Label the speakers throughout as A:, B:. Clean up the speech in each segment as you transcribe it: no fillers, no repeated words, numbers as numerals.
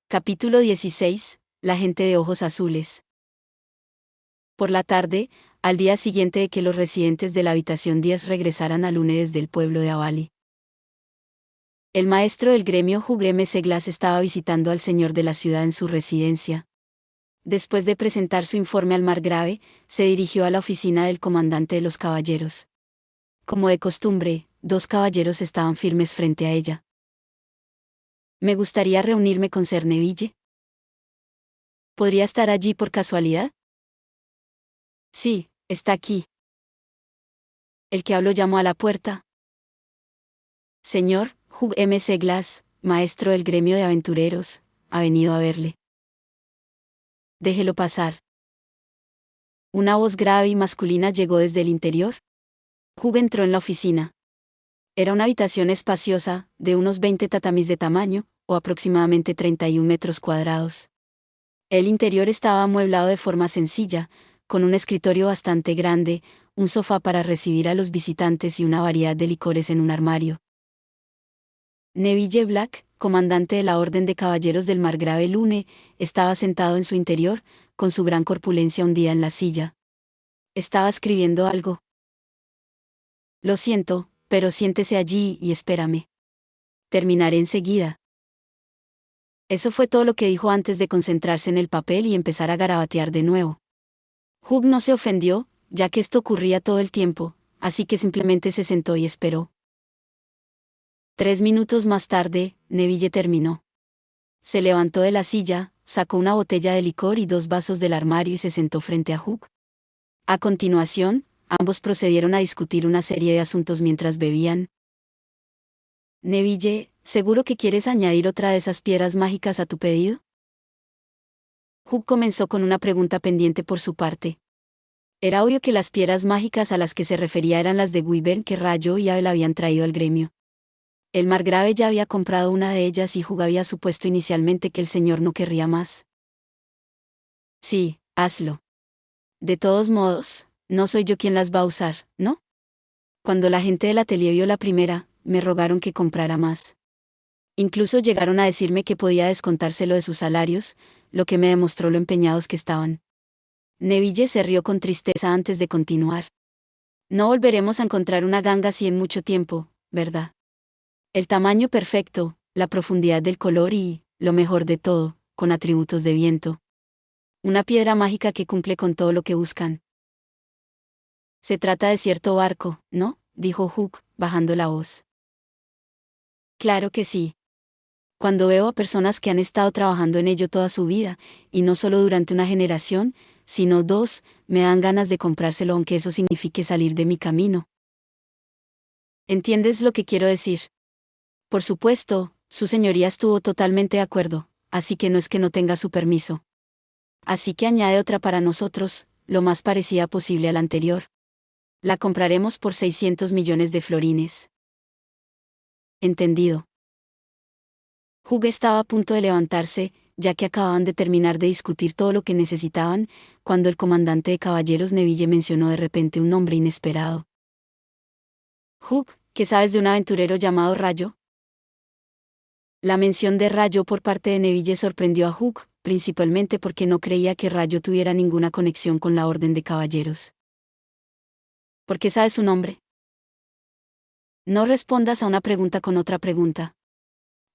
A: Capítulo 16. La gente de ojos azules. Por la tarde, al día siguiente de que los residentes de la habitación 10 regresaran a Lune desde el pueblo de Avali, el maestro del gremio Hugh M. Seglas estaba visitando al señor de la ciudad en su residencia. Después de presentar su informe al margrave, se dirigió a la oficina del comandante de los caballeros. Como de costumbre, dos caballeros estaban firmes frente a ella. Me gustaría reunirme con Sir Neville. ¿Podría estar allí por casualidad? Sí, está aquí. El que habló llamó a la puerta. Señor, Hugh M. Seglas, maestro del gremio de aventureros, ha venido a verle. Déjelo pasar. Una voz grave y masculina llegó desde el interior. Hugh entró en la oficina. Era una habitación espaciosa, de unos 20 tatamis de tamaño, o aproximadamente 31 metros cuadrados. El interior estaba amueblado de forma sencilla, con un escritorio bastante grande, un sofá para recibir a los visitantes y una variedad de licores en un armario. Neville Black, comandante de la Orden de Caballeros del Margrave Lune, estaba sentado en su interior, con su gran corpulencia hundida en la silla. Estaba escribiendo algo. Lo siento, pero siéntese allí y espérame. Terminaré enseguida. Eso fue todo lo que dijo antes de concentrarse en el papel y empezar a garabatear de nuevo. Hugh no se ofendió, ya que esto ocurría todo el tiempo, así que simplemente se sentó y esperó. 3 minutos más tarde, Neville terminó. Se levantó de la silla, sacó una botella de licor y 2 vasos del armario y se sentó frente a Hugh. A continuación, ambos procedieron a discutir una serie de asuntos mientras bebían. Neville, ¿seguro que quieres añadir otra de esas piedras mágicas a tu pedido? Hugh comenzó con una pregunta pendiente por su parte. Era obvio que las piedras mágicas a las que se refería eran las de Wyvern que Rayo y Abel habían traído al gremio. El margrave ya había comprado una de ellas y Hugh había supuesto inicialmente que el señor no querría más. Sí, hazlo. De todos modos, no soy yo quien las va a usar, ¿no? Cuando la gente del atelier vio la primera, me rogaron que comprara más. Incluso llegaron a decirme que podía descontárselo de sus salarios, lo que me demostró lo empeñados que estaban. Neville se rió con tristeza antes de continuar. No volveremos a encontrar una ganga así en mucho tiempo, ¿verdad? El tamaño perfecto, la profundidad del color y, lo mejor de todo, con atributos de viento. Una piedra mágica que cumple con todo lo que buscan. Se trata de cierto barco, ¿no? Dijo Hugh, bajando la voz. Claro que sí. Cuando veo a personas que han estado trabajando en ello toda su vida, y no solo durante una generación, sino 2, me dan ganas de comprárselo aunque eso signifique salir de mi camino. ¿Entiendes lo que quiero decir? Por supuesto, su señoría estuvo totalmente de acuerdo, así que no es que no tenga su permiso. Así que añade otra para nosotros, lo más parecida posible a la anterior. La compraremos por 600 millones de florines. Entendido. Hugh estaba a punto de levantarse, ya que acababan de terminar de discutir todo lo que necesitaban, cuando el comandante de caballeros Neville mencionó de repente un nombre inesperado. Hugh, ¿qué sabes de un aventurero llamado Rayo? La mención de Rayo por parte de Neville sorprendió a Hugh, principalmente porque no creía que Rayo tuviera ninguna conexión con la Orden de Caballeros. ¿Por qué sabes su nombre? No respondas a una pregunta con otra pregunta.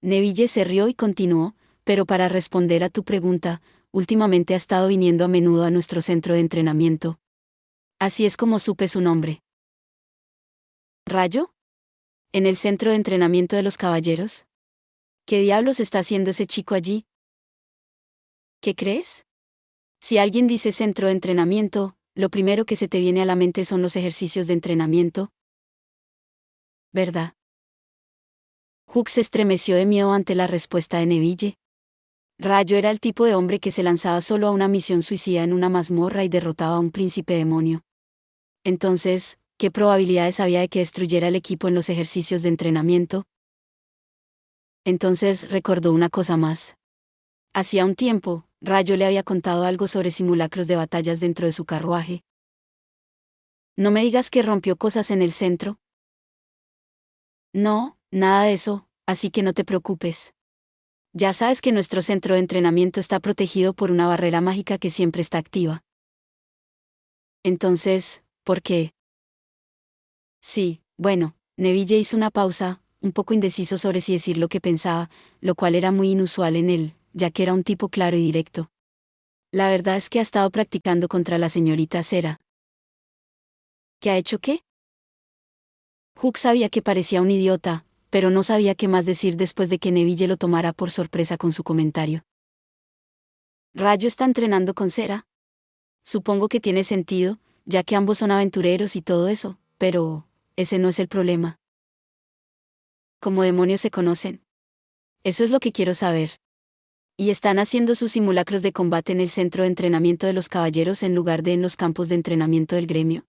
A: Neville se rió y continuó, pero para responder a tu pregunta, últimamente ha estado viniendo a menudo a nuestro centro de entrenamiento. Así es como supe su nombre. ¿Rayo? ¿En el centro de entrenamiento de los caballeros? ¿Qué diablos está haciendo ese chico allí? ¿Qué crees? Si alguien dice centro de entrenamiento, lo primero que se te viene a la mente son los ejercicios de entrenamiento. ¿Verdad? Hugh se estremeció de miedo ante la respuesta de Neville. Rayo era el tipo de hombre que se lanzaba solo a una misión suicida en una mazmorra y derrotaba a un príncipe demonio. Entonces, ¿qué probabilidades había de que destruyera el equipo en los ejercicios de entrenamiento? Entonces recordó una cosa más. Hacía un tiempo, Rayo le había contado algo sobre simulacros de batallas dentro de su carruaje. No me digas que rompió cosas en el centro. No, nada de eso, así que no te preocupes. Ya sabes que nuestro centro de entrenamiento está protegido por una barrera mágica que siempre está activa. Entonces, ¿por qué? Sí, bueno, Neville hizo una pausa, un poco indeciso sobre si decir lo que pensaba, lo cual era muy inusual en él, ya que era un tipo claro y directo. La verdad es que ha estado practicando contra la señorita Cera. ¿Qué ha hecho qué? Hook sabía que parecía un idiota, pero no sabía qué más decir después de que Neville lo tomara por sorpresa con su comentario. ¿Rayo está entrenando con Cera? Supongo que tiene sentido, ya que ambos son aventureros y todo eso, pero ese no es el problema. ¿Cómo demonios se conocen? Eso es lo que quiero saber. Y están haciendo sus simulacros de combate en el centro de entrenamiento de los caballeros en lugar de en los campos de entrenamiento del gremio.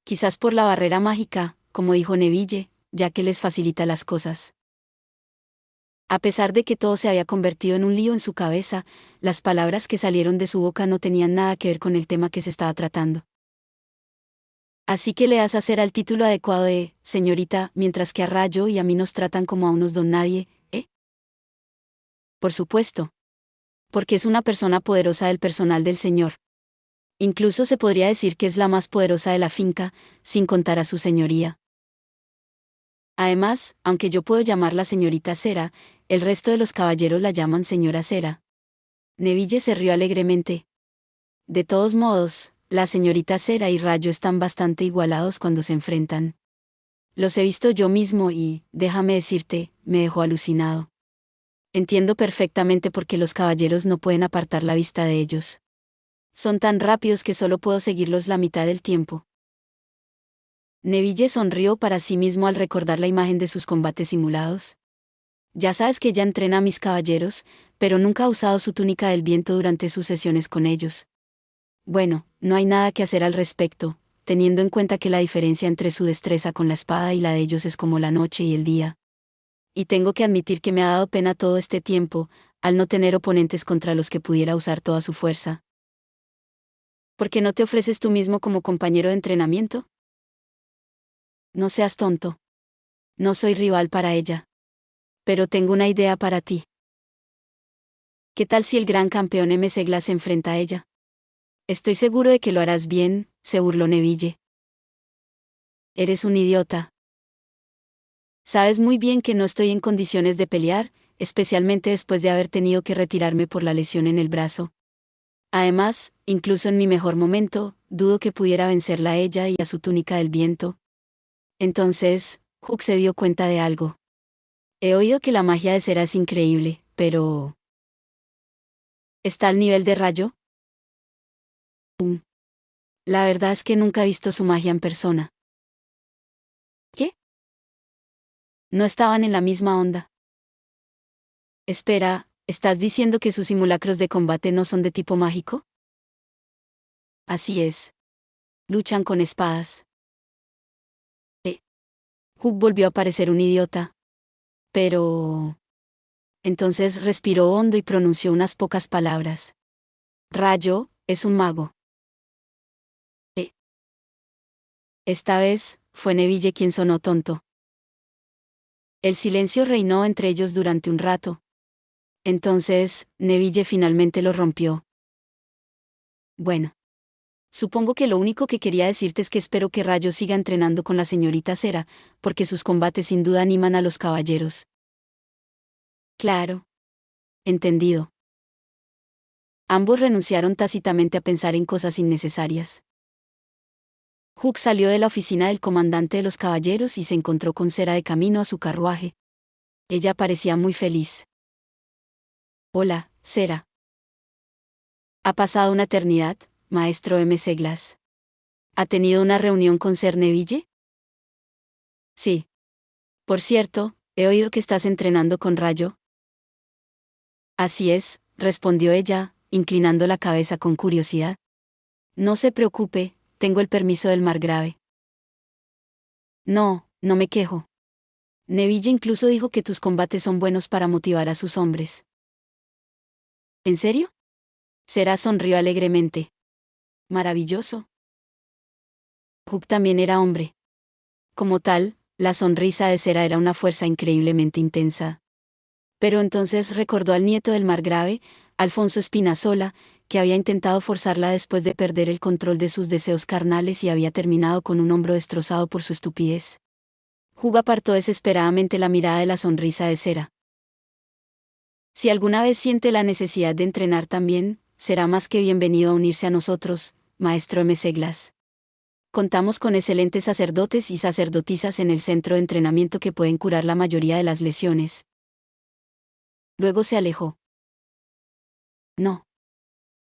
A: Quizás por la barrera mágica, como dijo Neville, ya que les facilita las cosas. A pesar de que todo se había convertido en un lío en su cabeza, las palabras que salieron de su boca no tenían nada que ver con el tema que se estaba tratando. Así que le das a hacer al título adecuado de señorita, mientras que a Rayo y a mí nos tratan como a unos don nadie, ¿eh? Por supuesto. Porque es una persona poderosa del personal del señor. Incluso se podría decir que es la más poderosa de la finca, sin contar a su señoría. Además, aunque yo puedo llamarla señorita Cera, el resto de los caballeros la llaman señora Cera. Neville se rió alegremente. De todos modos, la señorita Cera y Rayo están bastante igualados cuando se enfrentan. Los he visto yo mismo y, déjame decirte, me dejó alucinado. Entiendo perfectamente por qué los caballeros no pueden apartar la vista de ellos. Son tan rápidos que solo puedo seguirlos la mitad del tiempo. Neville sonrió para sí mismo al recordar la imagen de sus combates simulados. Ya sabes que ella entrena a mis caballeros, pero nunca ha usado su túnica del viento durante sus sesiones con ellos. Bueno, no hay nada que hacer al respecto, teniendo en cuenta que la diferencia entre su destreza con la espada y la de ellos es como la noche y el día. Y tengo que admitir que me ha dado pena todo este tiempo, al no tener oponentes contra los que pudiera usar toda su fuerza. ¿Por qué no te ofreces tú mismo como compañero de entrenamiento? No seas tonto. No soy rival para ella. Pero tengo una idea para ti. ¿Qué tal si el gran campeón M. Segla se enfrenta a ella? Estoy seguro de que lo harás bien, se burló Neville. Eres un idiota. Sabes muy bien que no estoy en condiciones de pelear, especialmente después de haber tenido que retirarme por la lesión en el brazo. Además, incluso en mi mejor momento, dudo que pudiera vencerla a ella y a su túnica del viento. Entonces, Hook se dio cuenta de algo. He oído que la magia de Cera es increíble, pero... ¿está al nivel de Rayo? La verdad es que nunca he visto su magia en persona. ¿Qué? No estaban en la misma onda. Espera, ¿estás diciendo que sus simulacros de combate no son de tipo mágico? Así es. Luchan con espadas. Hook volvió a parecer un idiota. Pero... Entonces respiró hondo y pronunció unas pocas palabras. Rayo, es un mago. Esta vez, fue Neville quien sonó tonto. El silencio reinó entre ellos durante un rato. Entonces, Neville finalmente lo rompió. Bueno. Supongo que lo único que quería decirte es que espero que Rayo siga entrenando con la señorita Cera, porque sus combates sin duda animan a los caballeros. Claro. Entendido. Ambos renunciaron tácitamente a pensar en cosas innecesarias. Hook salió de la oficina del comandante de los caballeros y se encontró con Cera de camino a su carruaje. Ella parecía muy feliz. Hola, Cera. Ha pasado una eternidad, maestro M. Seglas. ¿Ha tenido una reunión con Sir Neville? Sí. Por cierto, he oído que estás entrenando con Rayo. Así es, respondió ella, inclinando la cabeza con curiosidad. No se preocupe, tengo el permiso del margrave. No, no me quejo. Neville incluso dijo que tus combates son buenos para motivar a sus hombres. ¿En serio? Sera sonrió alegremente. Maravilloso. Hook también era hombre. Como tal, la sonrisa de Sera era una fuerza increíblemente intensa. Pero entonces recordó al nieto del margrave, Alfonso Espinazola, que había intentado forzarla después de perder el control de sus deseos carnales y había terminado con un hombro destrozado por su estupidez. Hugh apartó desesperadamente la mirada de la sonrisa de cera. Si alguna vez siente la necesidad de entrenar también, será más que bienvenido a unirse a nosotros, maestro M. Seglas. Contamos con excelentes sacerdotes y sacerdotisas en el centro de entrenamiento que pueden curar la mayoría de las lesiones. Luego se alejó. No.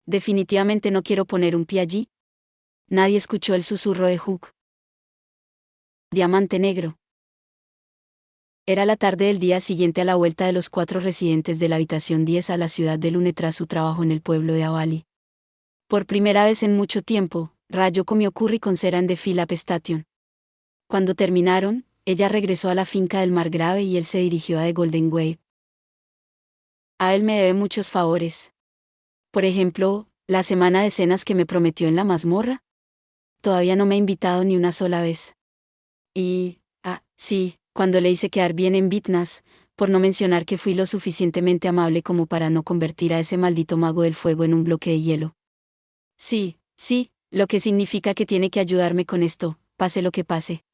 A: Definitivamente no quiero poner un pie allí. Nadie escuchó el susurro de Hugh. Diamante negro. Era la tarde del día siguiente a la vuelta de los 4 residentes de la habitación 10 a la ciudad de Lune tras su trabajo en el pueblo de Avali. Por primera vez en mucho tiempo, Rayo comió curry con cera en The Philip Station. Cuando terminaron, ella regresó a la finca del margrave y él se dirigió a The Golden Wave. A él me debe muchos favores. Por ejemplo, la semana de cenas que me prometió en la mazmorra. Todavía no me ha invitado ni una sola vez. Y, sí, cuando le hice quedar bien en Vitnas, por no mencionar que fui lo suficientemente amable como para no convertir a ese maldito mago del fuego en un bloque de hielo. Sí, lo que significa que tiene que ayudarme con esto, pase lo que pase.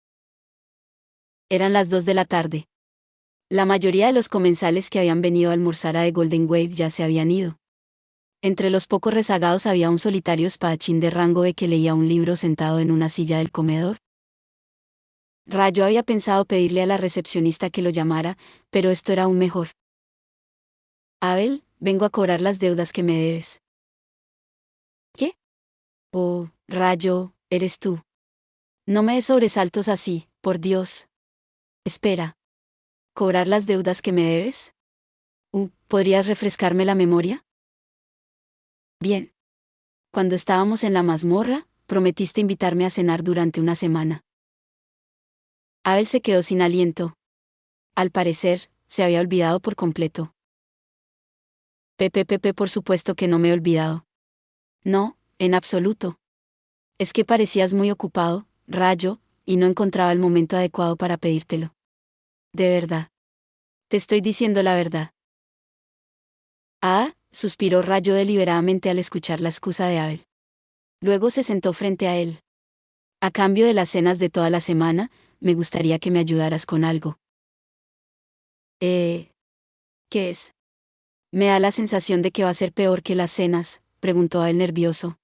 A: Eran las 2 de la tarde. La mayoría de los comensales que habían venido a almorzar a The Golden Wave ya se habían ido. Entre los pocos rezagados había un solitario espadachín de rango E que leía un libro sentado en una silla del comedor. Rayo había pensado pedirle a la recepcionista que lo llamara, pero esto era aún mejor. Abel, vengo a cobrar las deudas que me debes. ¿Qué? Oh, Rayo, eres tú. No me des sobresaltos así, por Dios. Espera. ¿Cobrar las deudas que me debes? ¿Podrías refrescarme la memoria? Bien. Cuando estábamos en la mazmorra, prometiste invitarme a cenar durante una semana. Abel se quedó sin aliento. Al parecer, se había olvidado por completo. Por supuesto que no me he olvidado. No, en absoluto. Es que parecías muy ocupado, Rayo, y no encontraba el momento adecuado para pedírtelo. De verdad. Te estoy diciendo la verdad. Suspiró Rayo deliberadamente al escuchar la excusa de Abel. Luego se sentó frente a él. A cambio de las cenas de toda la semana, me gustaría que me ayudaras con algo. ¿Qué es? Me da la sensación de que va a ser peor que las cenas, preguntó Abel nervioso.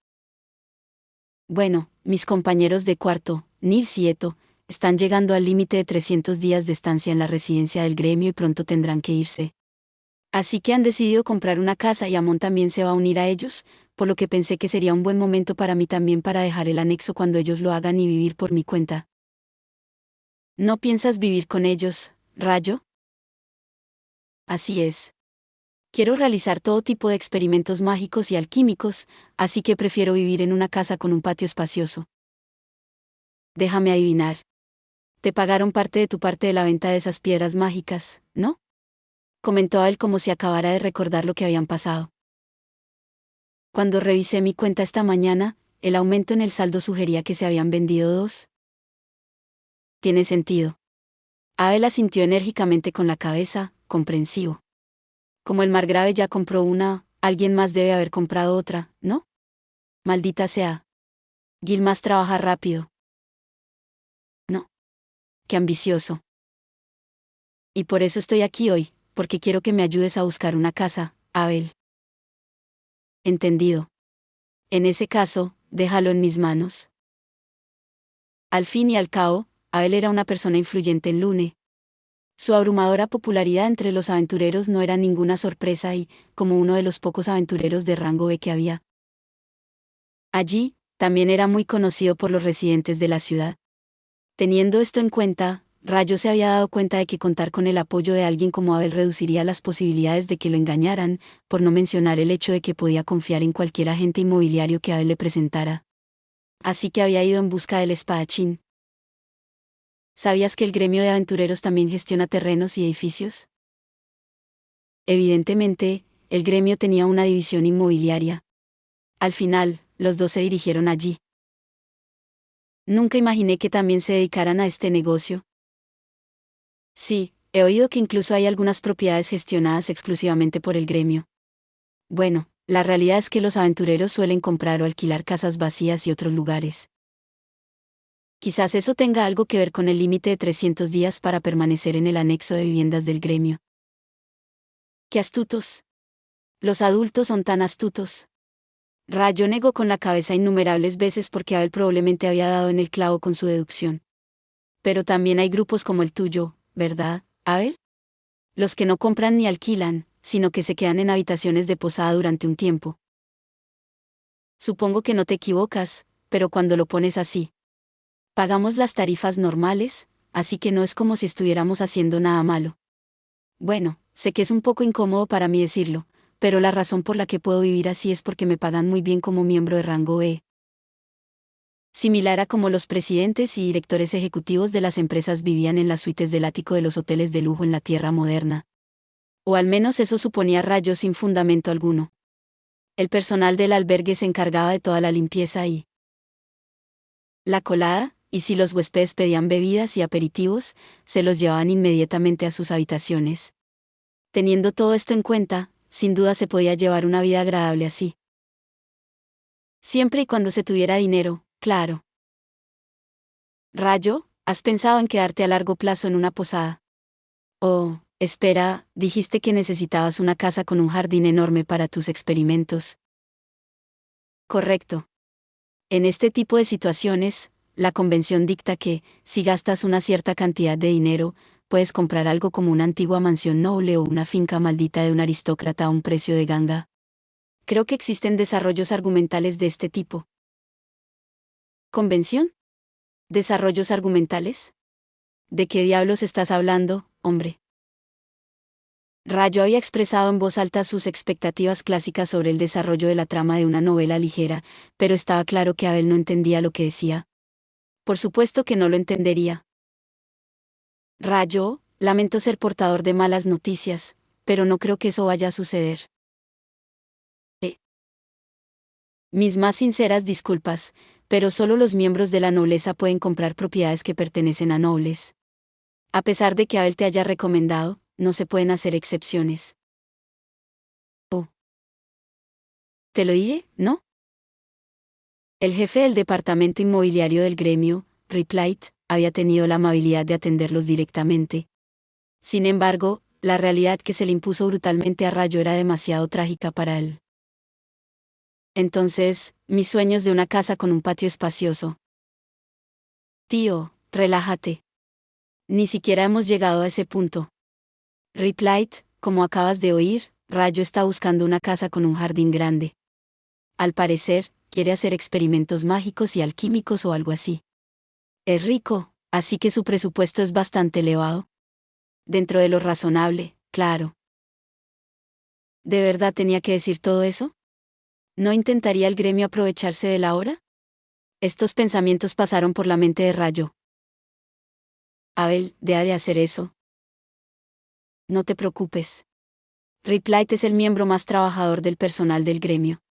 A: Bueno, mis compañeros de cuarto, Nils y Eto, están llegando al límite de 300 días de estancia en la residencia del gremio y pronto tendrán que irse. Así que han decidido comprar una casa y Amon también se va a unir a ellos, por lo que pensé que sería un buen momento para mí también para dejar el anexo cuando ellos lo hagan y vivir por mi cuenta. ¿No piensas vivir con ellos, Rayo? Así es. Quiero realizar todo tipo de experimentos mágicos y alquímicos, así que prefiero vivir en una casa con un patio espacioso. Déjame adivinar. Te pagaron parte de tu parte de la venta de esas piedras mágicas, ¿no? Comentó él como si acabara de recordar lo que habían pasado. Cuando revisé mi cuenta esta mañana, el aumento en el saldo sugería que se habían vendido 2. Tiene sentido. Abel asintió enérgicamente con la cabeza, comprensivo. Como el margrave ya compró una, alguien más debe haber comprado otra, ¿no? Maldita sea. Gilmas trabaja rápido. No. Qué ambicioso. Y por eso estoy aquí hoy, porque quiero que me ayudes a buscar una casa, Abel. Entendido. En ese caso, déjalo en mis manos. Al fin y al cabo, Abel era una persona influyente en Lune. Su abrumadora popularidad entre los aventureros no era ninguna sorpresa y, como uno de los pocos aventureros de rango B que había allí, también era muy conocido por los residentes de la ciudad. Teniendo esto en cuenta, Rayo se había dado cuenta de que contar con el apoyo de alguien como Abel reduciría las posibilidades de que lo engañaran, por no mencionar el hecho de que podía confiar en cualquier agente inmobiliario que Abel le presentara. Así que había ido en busca del espadachín. ¿Sabías que el gremio de aventureros también gestiona terrenos y edificios? Evidentemente, el gremio tenía una división inmobiliaria. Al final, los dos se dirigieron allí. Nunca imaginé que también se dedicaran a este negocio. Sí, He oído que incluso hay algunas propiedades gestionadas exclusivamente por el gremio. Bueno, la realidad es que los aventureros suelen comprar o alquilar casas vacías y otros lugares. Quizás eso tenga algo que ver con el límite de 300 días para permanecer en el anexo de viviendas del gremio. ¡Qué astutos! Los adultos son tan astutos. Rayo negó con la cabeza innumerables veces porque Abel probablemente había dado en el clavo con su deducción. Pero también hay grupos como el tuyo, ¿verdad, Abel? Los que no compran ni alquilan, sino que se quedan en habitaciones de posada durante un tiempo. Supongo que no te equivocas, pero cuando lo pones así. Pagamos las tarifas normales, así que no es como si estuviéramos haciendo nada malo. Bueno, sé que es un poco incómodo para mí decirlo, pero la razón por la que puedo vivir así es porque me pagan muy bien como miembro de rango E. Similar a como los presidentes y directores ejecutivos de las empresas vivían en las suites del ático de los hoteles de lujo en la tierra moderna. O al menos eso suponía Rayo sin fundamento alguno. El personal del albergue se encargaba de toda la limpieza y la colada, y si los huéspedes pedían bebidas y aperitivos, se los llevaban inmediatamente a sus habitaciones. Teniendo todo esto en cuenta, sin duda se podía llevar una vida agradable así. Siempre y cuando se tuviera dinero, claro. Rayo, ¿has pensado en quedarte a largo plazo en una posada? Oh, espera, dijiste que necesitabas una casa con un jardín enorme para tus experimentos. Correcto. En este tipo de situaciones, la convención dicta que, si gastas una cierta cantidad de dinero, puedes comprar algo como una antigua mansión noble o una finca maldita de un aristócrata a un precio de ganga. Creo que existen desarrollos argumentales de este tipo. ¿Convención? ¿Desarrollos argumentales? ¿De qué diablos estás hablando, hombre? Rayo había expresado en voz alta sus expectativas clásicas sobre el desarrollo de la trama de una novela ligera, pero estaba claro que Abel no entendía lo que decía. Por supuesto que no lo entendería. Rayo, lamento ser portador de malas noticias, pero no creo que eso vaya a suceder. Mis más sinceras disculpas, pero solo los miembros de la nobleza pueden comprar propiedades que pertenecen a nobles. A pesar de que Abel te haya recomendado, no se pueden hacer excepciones. Oh. ¿Te lo dije, no? El jefe del departamento inmobiliario del gremio, Riplight, había tenido la amabilidad de atenderlos directamente. Sin embargo, la realidad que se le impuso brutalmente a Rayo era demasiado trágica para él. Entonces, mis sueños de una casa con un patio espacioso. Tío, relájate. Ni siquiera hemos llegado a ese punto. Riplight, como acabas de oír, Rayo está buscando una casa con un jardín grande. Al parecer, quiere hacer experimentos mágicos y alquímicos o algo así. Es rico, así que su presupuesto es bastante elevado. Dentro de lo razonable, claro. ¿De verdad tenía que decir todo eso? ¿No intentaría el gremio aprovecharse de la hora? Estos pensamientos pasaron por la mente de Rayo. Abel, deja de hacer eso. No te preocupes. Riplight es el miembro más trabajador del personal del gremio.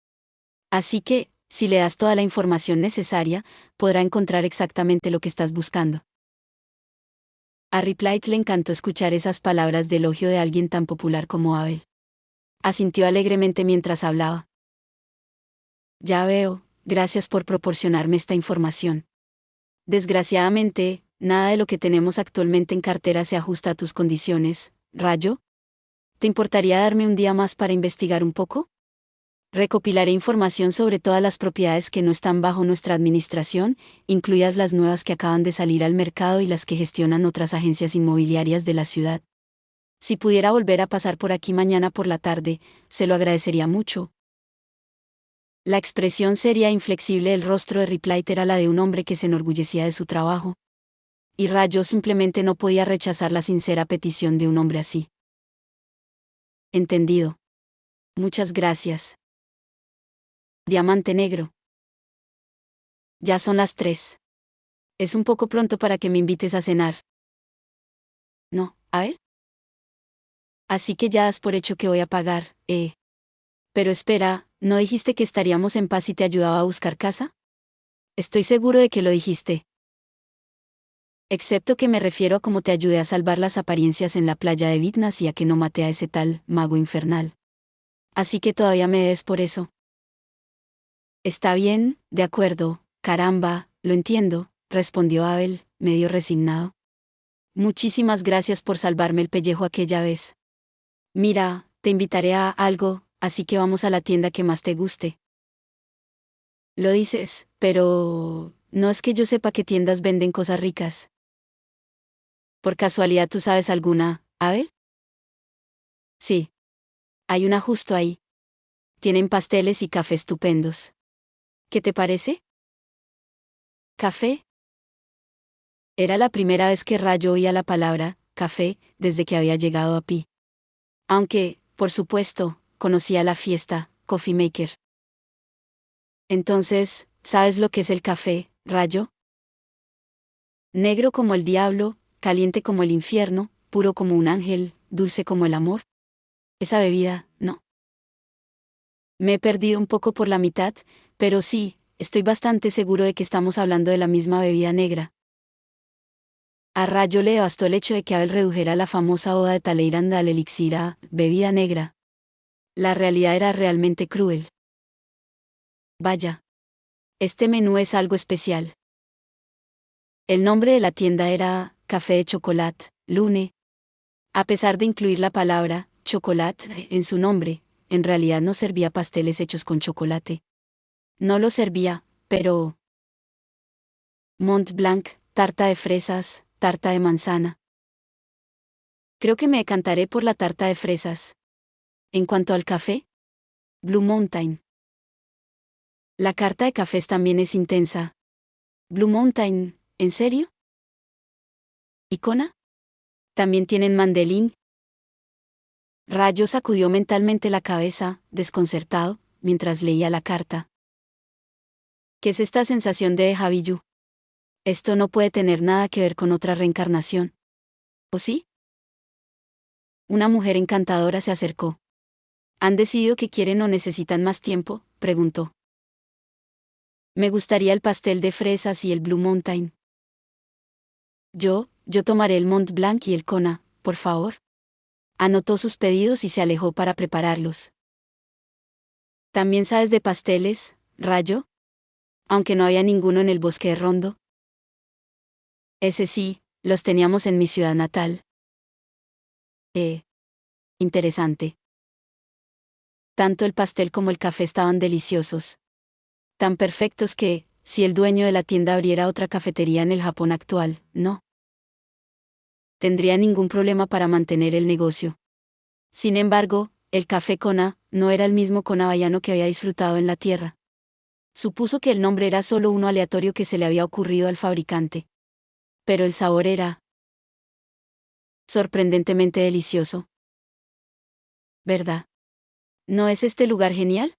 A: Así que, si le das toda la información necesaria, podrá encontrar exactamente lo que estás buscando. A Riplight le encantó escuchar esas palabras de elogio de alguien tan popular como Abel. Asintió alegremente mientras hablaba. Ya veo, gracias por proporcionarme esta información. Desgraciadamente, nada de lo que tenemos actualmente en cartera se ajusta a tus condiciones, Rayo. ¿Te importaría darme un día más para investigar un poco? Recopilaré información sobre todas las propiedades que no están bajo nuestra administración, incluidas las nuevas que acaban de salir al mercado y las que gestionan otras agencias inmobiliarias de la ciudad. Si pudiera volver a pasar por aquí mañana por la tarde, se lo agradecería mucho. La expresión seria e inflexible del rostro de Riplight era la de un hombre que se enorgullecía de su trabajo. Y Rayo simplemente no podía rechazar la sincera petición de un hombre así. Entendido. Muchas gracias. Diamante negro. Ya son las 3. Es un poco pronto para que me invites a cenar. No, ¿a él? Así que ya das por hecho que voy a pagar, Pero espera, ¿no dijiste que estaríamos en paz si te ayudaba a buscar casa? Estoy seguro de que lo dijiste. Excepto que me refiero a cómo te ayudé a salvar las apariencias en la playa de Vitnas y a que no maté a ese tal mago infernal. Así que todavía me debes por eso. Está bien, de acuerdo, caramba, lo entiendo, respondió Abel, medio resignado. Muchísimas gracias por salvarme el pellejo aquella vez. Mira, te invitaré a algo, así que vamos a la tienda que más te guste. Lo dices, pero no es que yo sepa qué tiendas venden cosas ricas. ¿Por casualidad tú sabes alguna, Abel? Sí. Hay una justo ahí. Tienen pasteles y café estupendos. ¿Qué te parece? ¿Café? Era la primera vez que Rayo oía la palabra café desde que había llegado a Pi. Aunque, por supuesto, conocía la fiesta, Coffee Maker. Entonces, ¿sabes lo que es el café, Rayo? Negro como el diablo, caliente como el infierno, puro como un ángel, dulce como el amor. Esa bebida, no. Me he perdido un poco por la mitad, pero sí, estoy bastante seguro de que estamos hablando de la misma bebida negra. A Rayo le bastó el hecho de que Abel redujera la famosa oda de Talleyrand al elixir a bebida negra. La realidad era realmente cruel. Vaya. Este menú es algo especial. El nombre de la tienda era Café de Chocolat, Lune. A pesar de incluir la palabra chocolate en su nombre, en realidad no servía pasteles hechos con chocolate. No lo servía, pero Mont Blanc, tarta de fresas, tarta de manzana. Creo que me decantaré por la tarta de fresas. En cuanto al café, Blue Mountain. La carta de cafés también es intensa. Blue Mountain, ¿en serio? ¿Y Kona? ¿También tienen mandelín? Rayo sacudió mentalmente la cabeza, desconcertado, mientras leía la carta. ¿Qué es esta sensación de déjà vu? Esto no puede tener nada que ver con otra reencarnación. ¿O sí? Una mujer encantadora se acercó. ¿Han decidido que quieren o necesitan más tiempo?, preguntó. Me gustaría el pastel de fresas y el Blue Mountain. Yo tomaré el Mont Blanc y el Kona, por favor. Anotó sus pedidos y se alejó para prepararlos. ¿También sabes de pasteles, Rayo? Aunque no había ninguno en el bosque de Rondo. Ese sí, los teníamos en mi ciudad natal. Interesante. Tanto el pastel como el café estaban deliciosos. Tan perfectos que, si el dueño de la tienda abriera otra cafetería en el Japón actual, no tendría ningún problema para mantener el negocio. Sin embargo, el café Kona no era el mismo Kona hawaiano que había disfrutado en la tierra. Supuso que el nombre era solo uno aleatorio que se le había ocurrido al fabricante. Pero el sabor era sorprendentemente delicioso. ¿Verdad? ¿No es este lugar genial?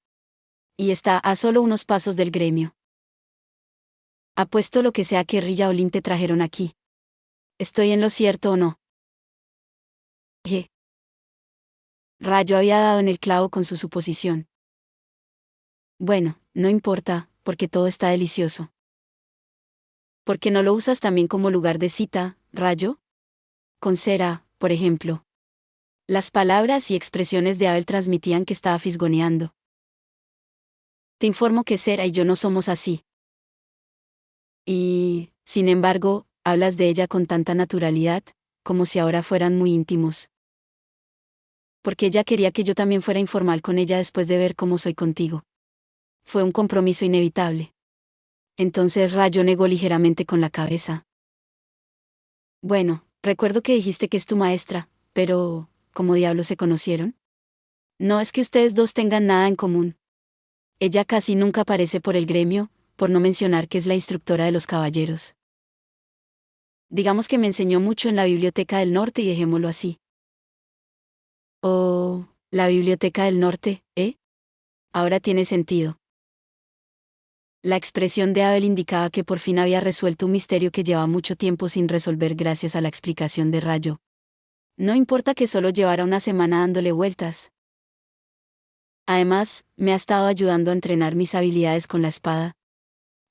A: Y está a solo unos pasos del gremio. Apuesto lo que sea que Rilla o Lin te trajeron aquí. ¿Estoy en lo cierto o no? Rayo había dado en el clavo con su suposición. Bueno, no importa, porque todo está delicioso. ¿Por qué no lo usas también como lugar de cita, Rayo? Con cera, por ejemplo. Las palabras y expresiones de Abel transmitían que estaba fisgoneando. Te informo que Cera y yo no somos así. Y, sin embargo, hablas de ella con tanta naturalidad, como si ahora fueran muy íntimos. Porque ella quería que yo también fuera informal con ella después de ver cómo soy contigo. Fue un compromiso inevitable. Entonces Rayo negó ligeramente con la cabeza. Bueno, recuerdo que dijiste que es tu maestra, pero ¿cómo diablos se conocieron? No es que ustedes dos tengan nada en común. Ella casi nunca aparece por el gremio, por no mencionar que es la instructora de los caballeros. Digamos que me enseñó mucho en la Biblioteca del Norte y dejémoslo así. Oh, la Biblioteca del Norte, ¿eh? Ahora tiene sentido. La expresión de Abel indicaba que por fin había resuelto un misterio que llevaba mucho tiempo sin resolver gracias a la explicación de Rayo. No importa que solo llevara una semana dándole vueltas. Además, me ha estado ayudando a entrenar mis habilidades con la espada.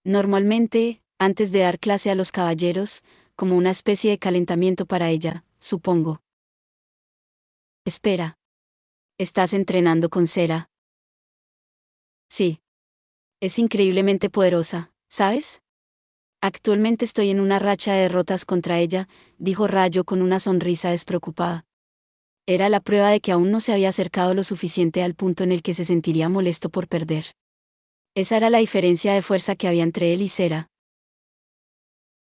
A: Normalmente, antes de dar clase a los caballeros, como una especie de calentamiento para ella, supongo. Espera. ¿Estás entrenando con cera? Sí. Es increíblemente poderosa, ¿sabes? Actualmente estoy en una racha de derrotas contra ella, dijo Rayo con una sonrisa despreocupada. Era la prueba de que aún no se había acercado lo suficiente al punto en el que se sentiría molesto por perder. Esa era la diferencia de fuerza que había entre él y Cera.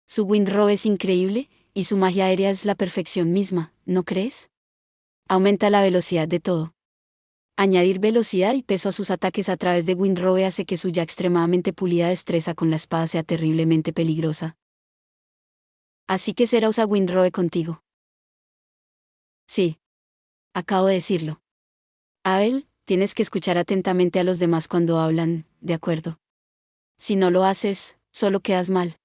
A: Su windrow es increíble, y su magia aérea es la perfección misma, ¿no crees? Aumenta la velocidad de todo. Añadir velocidad y peso a sus ataques a través de windrow hace que su ya extremadamente pulida destreza con la espada sea terriblemente peligrosa. Así que Cera usa windrow contigo. Sí. Acabo de decirlo. Abel, tienes que escuchar atentamente a los demás cuando hablan, ¿de acuerdo? Si no lo haces, solo quedas mal.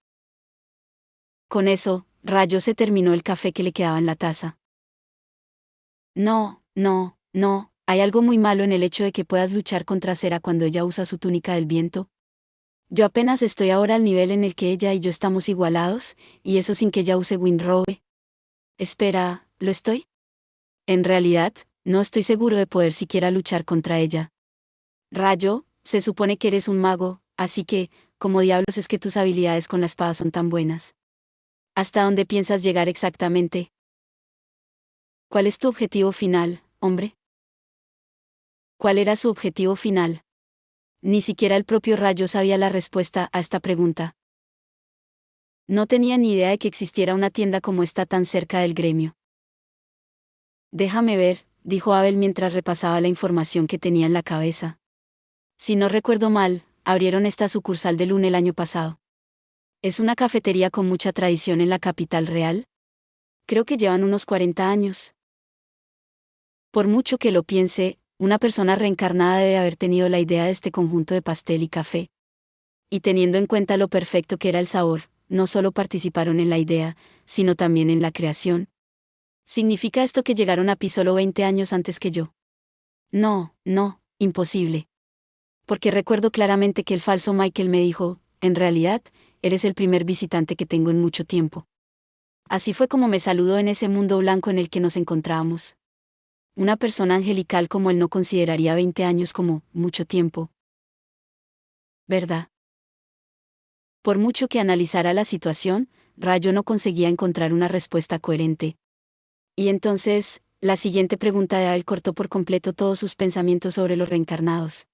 A: Con eso, Rayo se terminó el café que le quedaba en la taza. No, no, no, hay algo muy malo en el hecho de que puedas luchar contra Cera cuando ella usa su túnica del viento. Yo apenas estoy ahora al nivel en el que ella y yo estamos igualados, y eso sin que ella use windrow. Espera, ¿lo estoy? En realidad, no estoy seguro de poder siquiera luchar contra ella. Rayo, se supone que eres un mago, así que, ¿cómo diablos es que tus habilidades con la espada son tan buenas? ¿Hasta dónde piensas llegar exactamente? ¿Cuál es tu objetivo final, hombre? ¿Cuál era su objetivo final? Ni siquiera el propio Rayo sabía la respuesta a esta pregunta. No tenía ni idea de que existiera una tienda como esta tan cerca del gremio. Déjame ver, dijo Abel mientras repasaba la información que tenía en la cabeza. Si no recuerdo mal, abrieron esta sucursal de Lune el año pasado. ¿Es una cafetería con mucha tradición en la capital real? Creo que llevan unos 40 años. Por mucho que lo piense, una persona reencarnada debe haber tenido la idea de este conjunto de pastel y café. Y teniendo en cuenta lo perfecto que era el sabor, no solo participaron en la idea, sino también en la creación. ¿Significa esto que llegaron a Pi solo 20 años antes que yo? No, no, imposible. Porque recuerdo claramente que el falso Michael me dijo, en realidad, eres el primer visitante que tengo en mucho tiempo. Así fue como me saludó en ese mundo blanco en el que nos encontrábamos. Una persona angelical como él no consideraría 20 años como mucho tiempo. ¿Verdad? Por mucho que analizara la situación, Rayo no conseguía encontrar una respuesta coherente. Y entonces, la siguiente pregunta de Abel cortó por completo todos sus pensamientos sobre los reencarnados.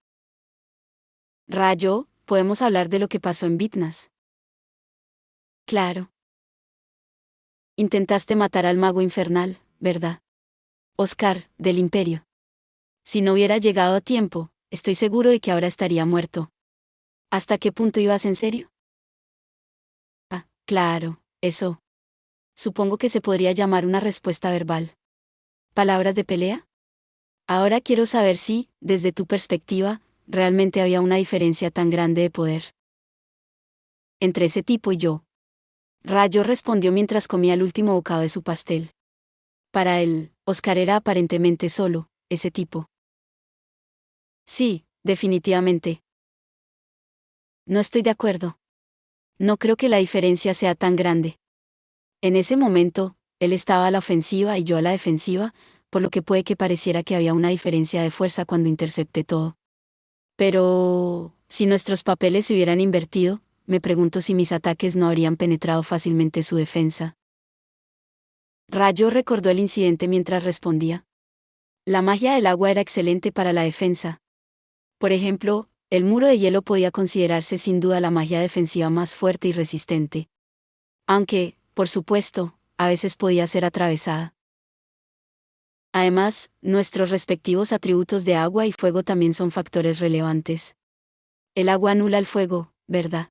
A: Rayo, ¿podemos hablar de lo que pasó en Vitnas? Claro. Intentaste matar al mago infernal, ¿verdad? Oscar, del Imperio. Si no hubiera llegado a tiempo, estoy seguro de que ahora estaría muerto. ¿Hasta qué punto ibas en serio? Ah, claro, eso. Supongo que se podría llamar una respuesta verbal. ¿Palabras de pelea? Ahora quiero saber si, desde tu perspectiva, realmente había una diferencia tan grande de poder entre ese tipo y yo. Rayo respondió mientras comía el último bocado de su pastel. Para él, Oscar era aparentemente solo, ese tipo. Sí, definitivamente. No estoy de acuerdo. No creo que la diferencia sea tan grande. En ese momento, él estaba a la ofensiva y yo a la defensiva, por lo que puede que pareciera que había una diferencia de fuerza cuando intercepté todo. Pero, si nuestros papeles se hubieran invertido, me pregunto si mis ataques no habrían penetrado fácilmente su defensa. Rayo recordó el incidente mientras respondía. La magia del agua era excelente para la defensa. Por ejemplo, el muro de hielo podía considerarse sin duda la magia defensiva más fuerte y resistente. Aunque, por supuesto, a veces podía ser atravesada. Además, nuestros respectivos atributos de agua y fuego también son factores relevantes. El agua anula el fuego, ¿verdad?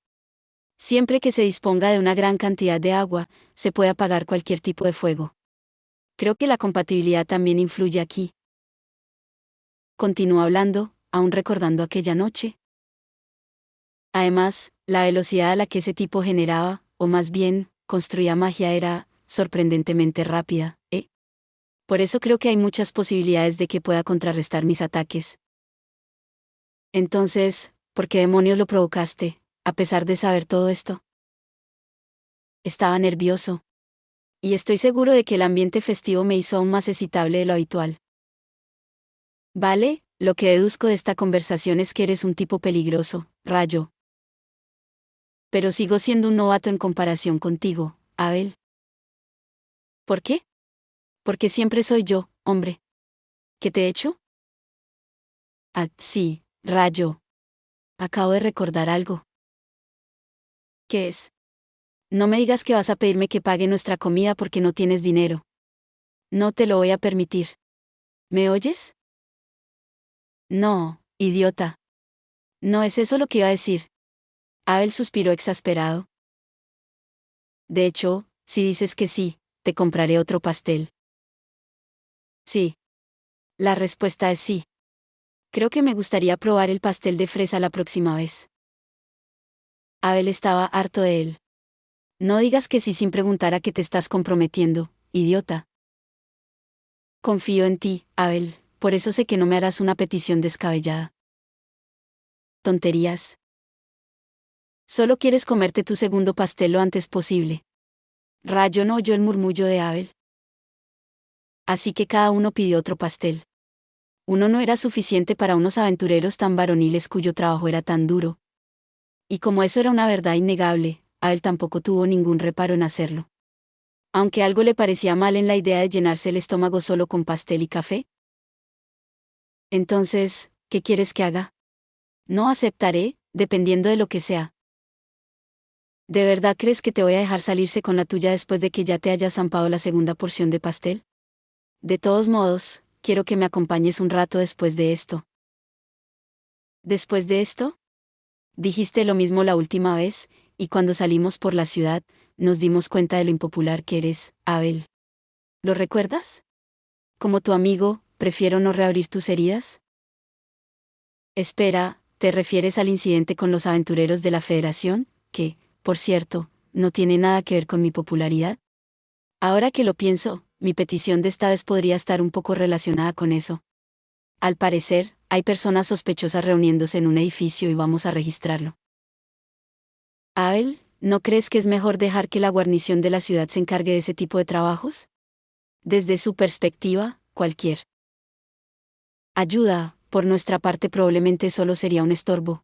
A: Siempre que se disponga de una gran cantidad de agua, se puede apagar cualquier tipo de fuego. Creo que la compatibilidad también influye aquí. Continuó hablando, aún recordando aquella noche. Además, la velocidad a la que ese tipo generaba, o más bien, construía magia era, sorprendentemente rápida, ¿eh? Por eso creo que hay muchas posibilidades de que pueda contrarrestar mis ataques. Entonces, ¿por qué demonios lo provocaste, a pesar de saber todo esto? Estaba nervioso. Y estoy seguro de que el ambiente festivo me hizo aún más excitable de lo habitual. Vale, lo que deduzco de esta conversación es que eres un tipo peligroso, Rayo. Pero sigo siendo un novato en comparación contigo, Abel. ¿Por qué? Porque siempre soy yo, hombre. ¿Qué te he hecho? Ah, sí, Rayo. Acabo de recordar algo. ¿Qué es? No me digas que vas a pedirme que pague nuestra comida porque no tienes dinero. No te lo voy a permitir. ¿Me oyes? No, idiota. No es eso lo que iba a decir. Abel suspiró exasperado. De hecho, si dices que sí, te compraré otro pastel. Sí. La respuesta es sí. Creo que me gustaría probar el pastel de fresa la próxima vez. Abel estaba harto de él. No digas que sí sin preguntar a qué te estás comprometiendo, idiota. Confío en ti, Abel, por eso sé que no me harás una petición descabellada. Tonterías. Solo quieres comerte tu segundo pastel lo antes posible. Rayo no oyó el murmullo de Abel. Así que cada uno pidió otro pastel. Uno no era suficiente para unos aventureros tan varoniles cuyo trabajo era tan duro. Y como eso era una verdad innegable, Abel tampoco tuvo ningún reparo en hacerlo. Aunque algo le parecía mal en la idea de llenarse el estómago solo con pastel y café. Entonces, ¿qué quieres que haga? No aceptaré, dependiendo de lo que sea. ¿De verdad crees que te voy a dejar salirse con la tuya después de que ya te hayas zampado la segunda porción de pastel? De todos modos, quiero que me acompañes un rato después de esto. ¿Después de esto? Dijiste lo mismo la última vez, y cuando salimos por la ciudad, nos dimos cuenta de lo impopular que eres, Abel. ¿Lo recuerdas? Como tu amigo, prefiero no reabrir tus heridas. Espera, ¿te refieres al incidente con los aventureros de la Federación, que, por cierto, no tiene nada que ver con mi popularidad? Ahora que lo pienso, mi petición de esta vez podría estar un poco relacionada con eso. Al parecer, hay personas sospechosas reuniéndose en un edificio y vamos a registrarlo. Abel, ¿no crees que es mejor dejar que la guarnición de la ciudad se encargue de ese tipo de trabajos? Desde su perspectiva, cualquier ayuda, por nuestra parte probablemente solo sería un estorbo.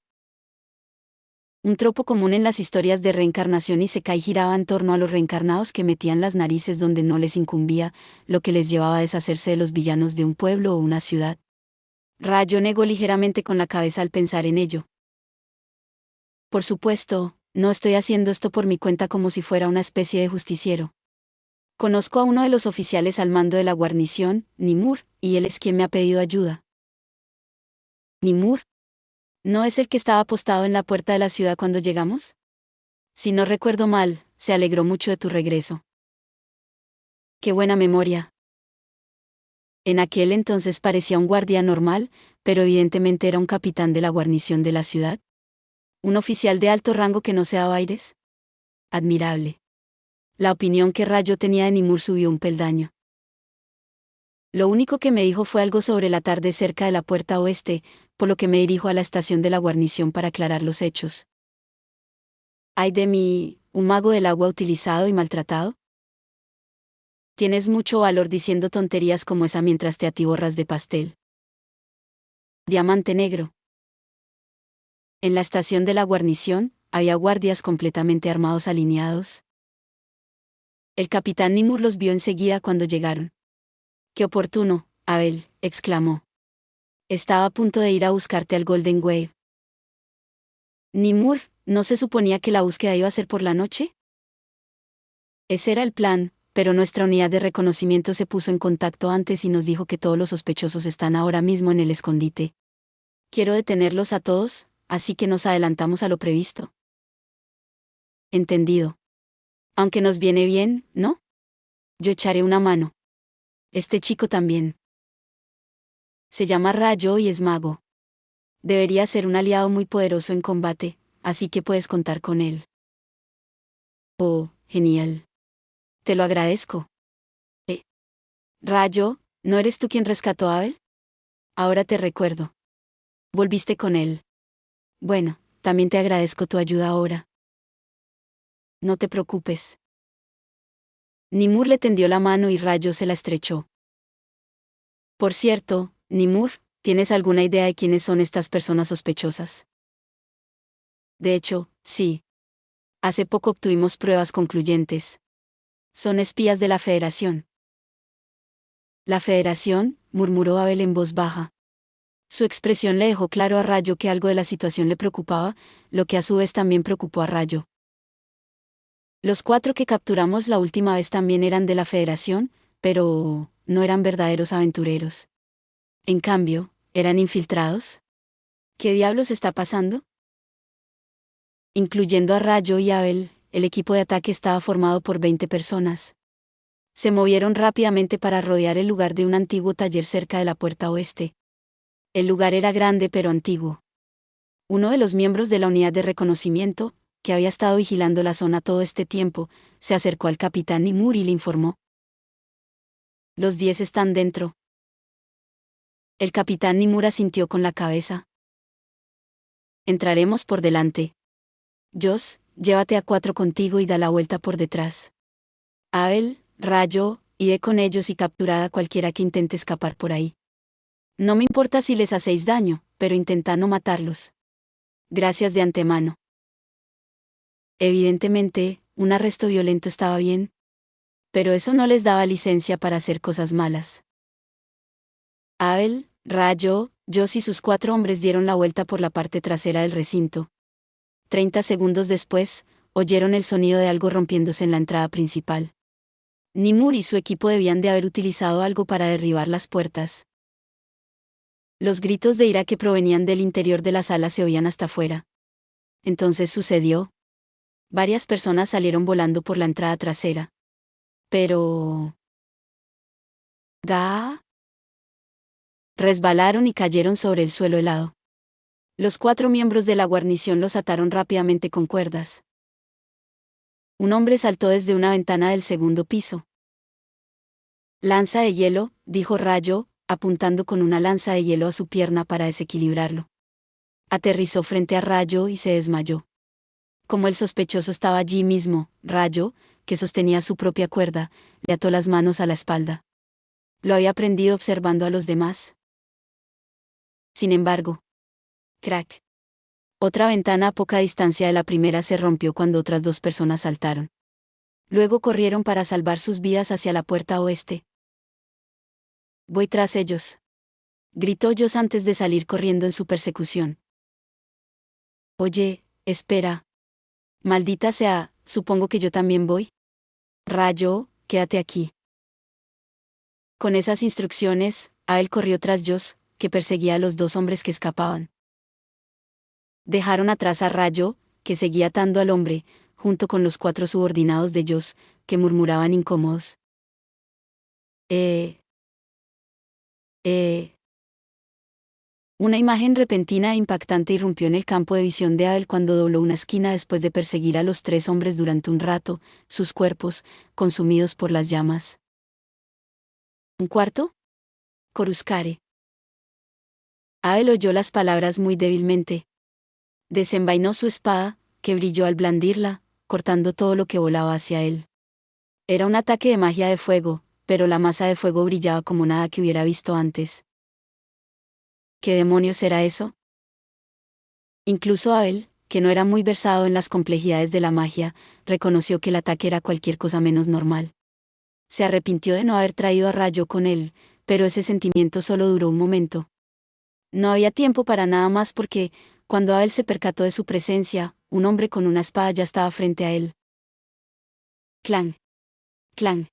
A: Un tropo común en las historias de reencarnación y Isekai giraba en torno a los reencarnados que metían las narices donde no les incumbía, lo que les llevaba a deshacerse de los villanos de un pueblo o una ciudad. Rayo negó ligeramente con la cabeza al pensar en ello. Por supuesto, no estoy haciendo esto por mi cuenta como si fuera una especie de justiciero. Conozco a uno de los oficiales al mando de la guarnición, Nimur, y él es quien me ha pedido ayuda. ¿Nimur? ¿No es el que estaba apostado en la puerta de la ciudad cuando llegamos? Si no recuerdo mal, se alegró mucho de tu regreso. Qué buena memoria. En aquel entonces parecía un guardia normal, pero evidentemente era un capitán de la guarnición de la ciudad. Un oficial de alto rango que no se daba aires. Admirable. La opinión que Rayo tenía de Nimur subió un peldaño. Lo único que me dijo fue algo sobre la tarde cerca de la puerta oeste, por lo que me dirijo a la estación de la guarnición para aclarar los hechos. ¿Ay de mí, un mago del agua utilizado y maltratado? Tienes mucho valor diciendo tonterías como esa mientras te atiborras de pastel. Diamante negro. En la estación de la guarnición, había guardias completamente armados alineados. El capitán Nimur los vio enseguida cuando llegaron. ¡Qué oportuno!, Abel, exclamó. Estaba a punto de ir a buscarte al Golden Wave. Nimur, ¿no se suponía que la búsqueda iba a ser por la noche? Ese era el plan, pero nuestra unidad de reconocimiento se puso en contacto antes y nos dijo que todos los sospechosos están ahora mismo en el escondite. Quiero detenerlos a todos, así que nos adelantamos a lo previsto. Entendido. Aunque nos viene bien, ¿no? Yo echaré una mano. Este chico también. Se llama Rayo y es mago. Debería ser un aliado muy poderoso en combate, así que puedes contar con él. Oh, genial. Te lo agradezco. Rayo, ¿no eres tú quien rescató a Abel? Ahora te recuerdo. Volviste con él. Bueno, también te agradezco tu ayuda ahora. No te preocupes. Nimur le tendió la mano y Rayo se la estrechó. Por cierto, Nimur, ¿tienes alguna idea de quiénes son estas personas sospechosas? De hecho, sí. Hace poco obtuvimos pruebas concluyentes. Son espías de la Federación. ¿La Federación?, murmuró Abel en voz baja. Su expresión le dejó claro a Rayo que algo de la situación le preocupaba, lo que a su vez también preocupó a Rayo. Los 4 que capturamos la última vez también eran de la Federación, pero no eran verdaderos aventureros. En cambio, ¿eran infiltrados? ¿Qué diablos está pasando? Incluyendo a Rayo y Abel, el equipo de ataque estaba formado por 20 personas. Se movieron rápidamente para rodear el lugar de un antiguo taller cerca de la puerta oeste. El lugar era grande pero antiguo. Uno de los miembros de la unidad de reconocimiento, que había estado vigilando la zona todo este tiempo, se acercó al capitán Nimur y le informó. Los 10 están dentro. El capitán Nimur asintió con la cabeza. Entraremos por delante. Joss, llévate a 4 contigo y da la vuelta por detrás. Abel, Rayo, iré con ellos y capturad a cualquiera que intente escapar por ahí. No me importa si les hacéis daño, pero intentad no matarlos. Gracias de antemano. Evidentemente, un arresto violento estaba bien. Pero eso no les daba licencia para hacer cosas malas. Abel, Rayo, Joss y sus 4 hombres dieron la vuelta por la parte trasera del recinto. 30 segundos después, oyeron el sonido de algo rompiéndose en la entrada principal. Nimur y su equipo debían de haber utilizado algo para derribar las puertas. Los gritos de ira que provenían del interior de la sala se oían hasta afuera. Entonces sucedió. Varias personas salieron volando por la entrada trasera. Pero... resbalaron y cayeron sobre el suelo helado. Los 4 miembros de la guarnición los ataron rápidamente con cuerdas. Un hombre saltó desde una ventana del segundo piso. Lanza de hielo, dijo Rayo, apuntando con una lanza de hielo a su pierna para desequilibrarlo. Aterrizó frente a Rayo y se desmayó. Como el sospechoso estaba allí mismo, Rayo, que sostenía su propia cuerda, le ató las manos a la espalda. Lo había aprendido observando a los demás. Sin embargo, crack. Otra ventana a poca distancia de la primera se rompió cuando otras 2 personas saltaron. Luego corrieron para salvar sus vidas hacia la puerta oeste. Voy tras ellos. Gritó Joss antes de salir corriendo en su persecución. Oye, espera. Maldita sea, supongo que yo también voy. Rayo, quédate aquí. Con esas instrucciones, Abel corrió tras Joss, que perseguía a los 2 hombres que escapaban. Dejaron atrás a Rayo, que seguía atando al hombre, junto con los 4 subordinados de Joss, que murmuraban incómodos. Una imagen repentina e impactante irrumpió en el campo de visión de Abel cuando dobló una esquina después de perseguir a los 3 hombres durante un rato, sus cuerpos, consumidos por las llamas. ¿Un cuarto? Coruscare. Abel oyó las palabras muy débilmente. Desenvainó su espada, que brilló al blandirla, cortando todo lo que volaba hacia él. Era un ataque de magia de fuego, pero la masa de fuego brillaba como nada que hubiera visto antes. ¿Qué demonios era eso? Incluso Abel, que no era muy versado en las complejidades de la magia, reconoció que el ataque era cualquier cosa menos normal. Se arrepintió de no haber traído a Rayo con él, pero ese sentimiento solo duró un momento. No había tiempo para nada más porque, cuando Abel se percató de su presencia, un hombre con una espada ya estaba frente a él. Clang. Clang.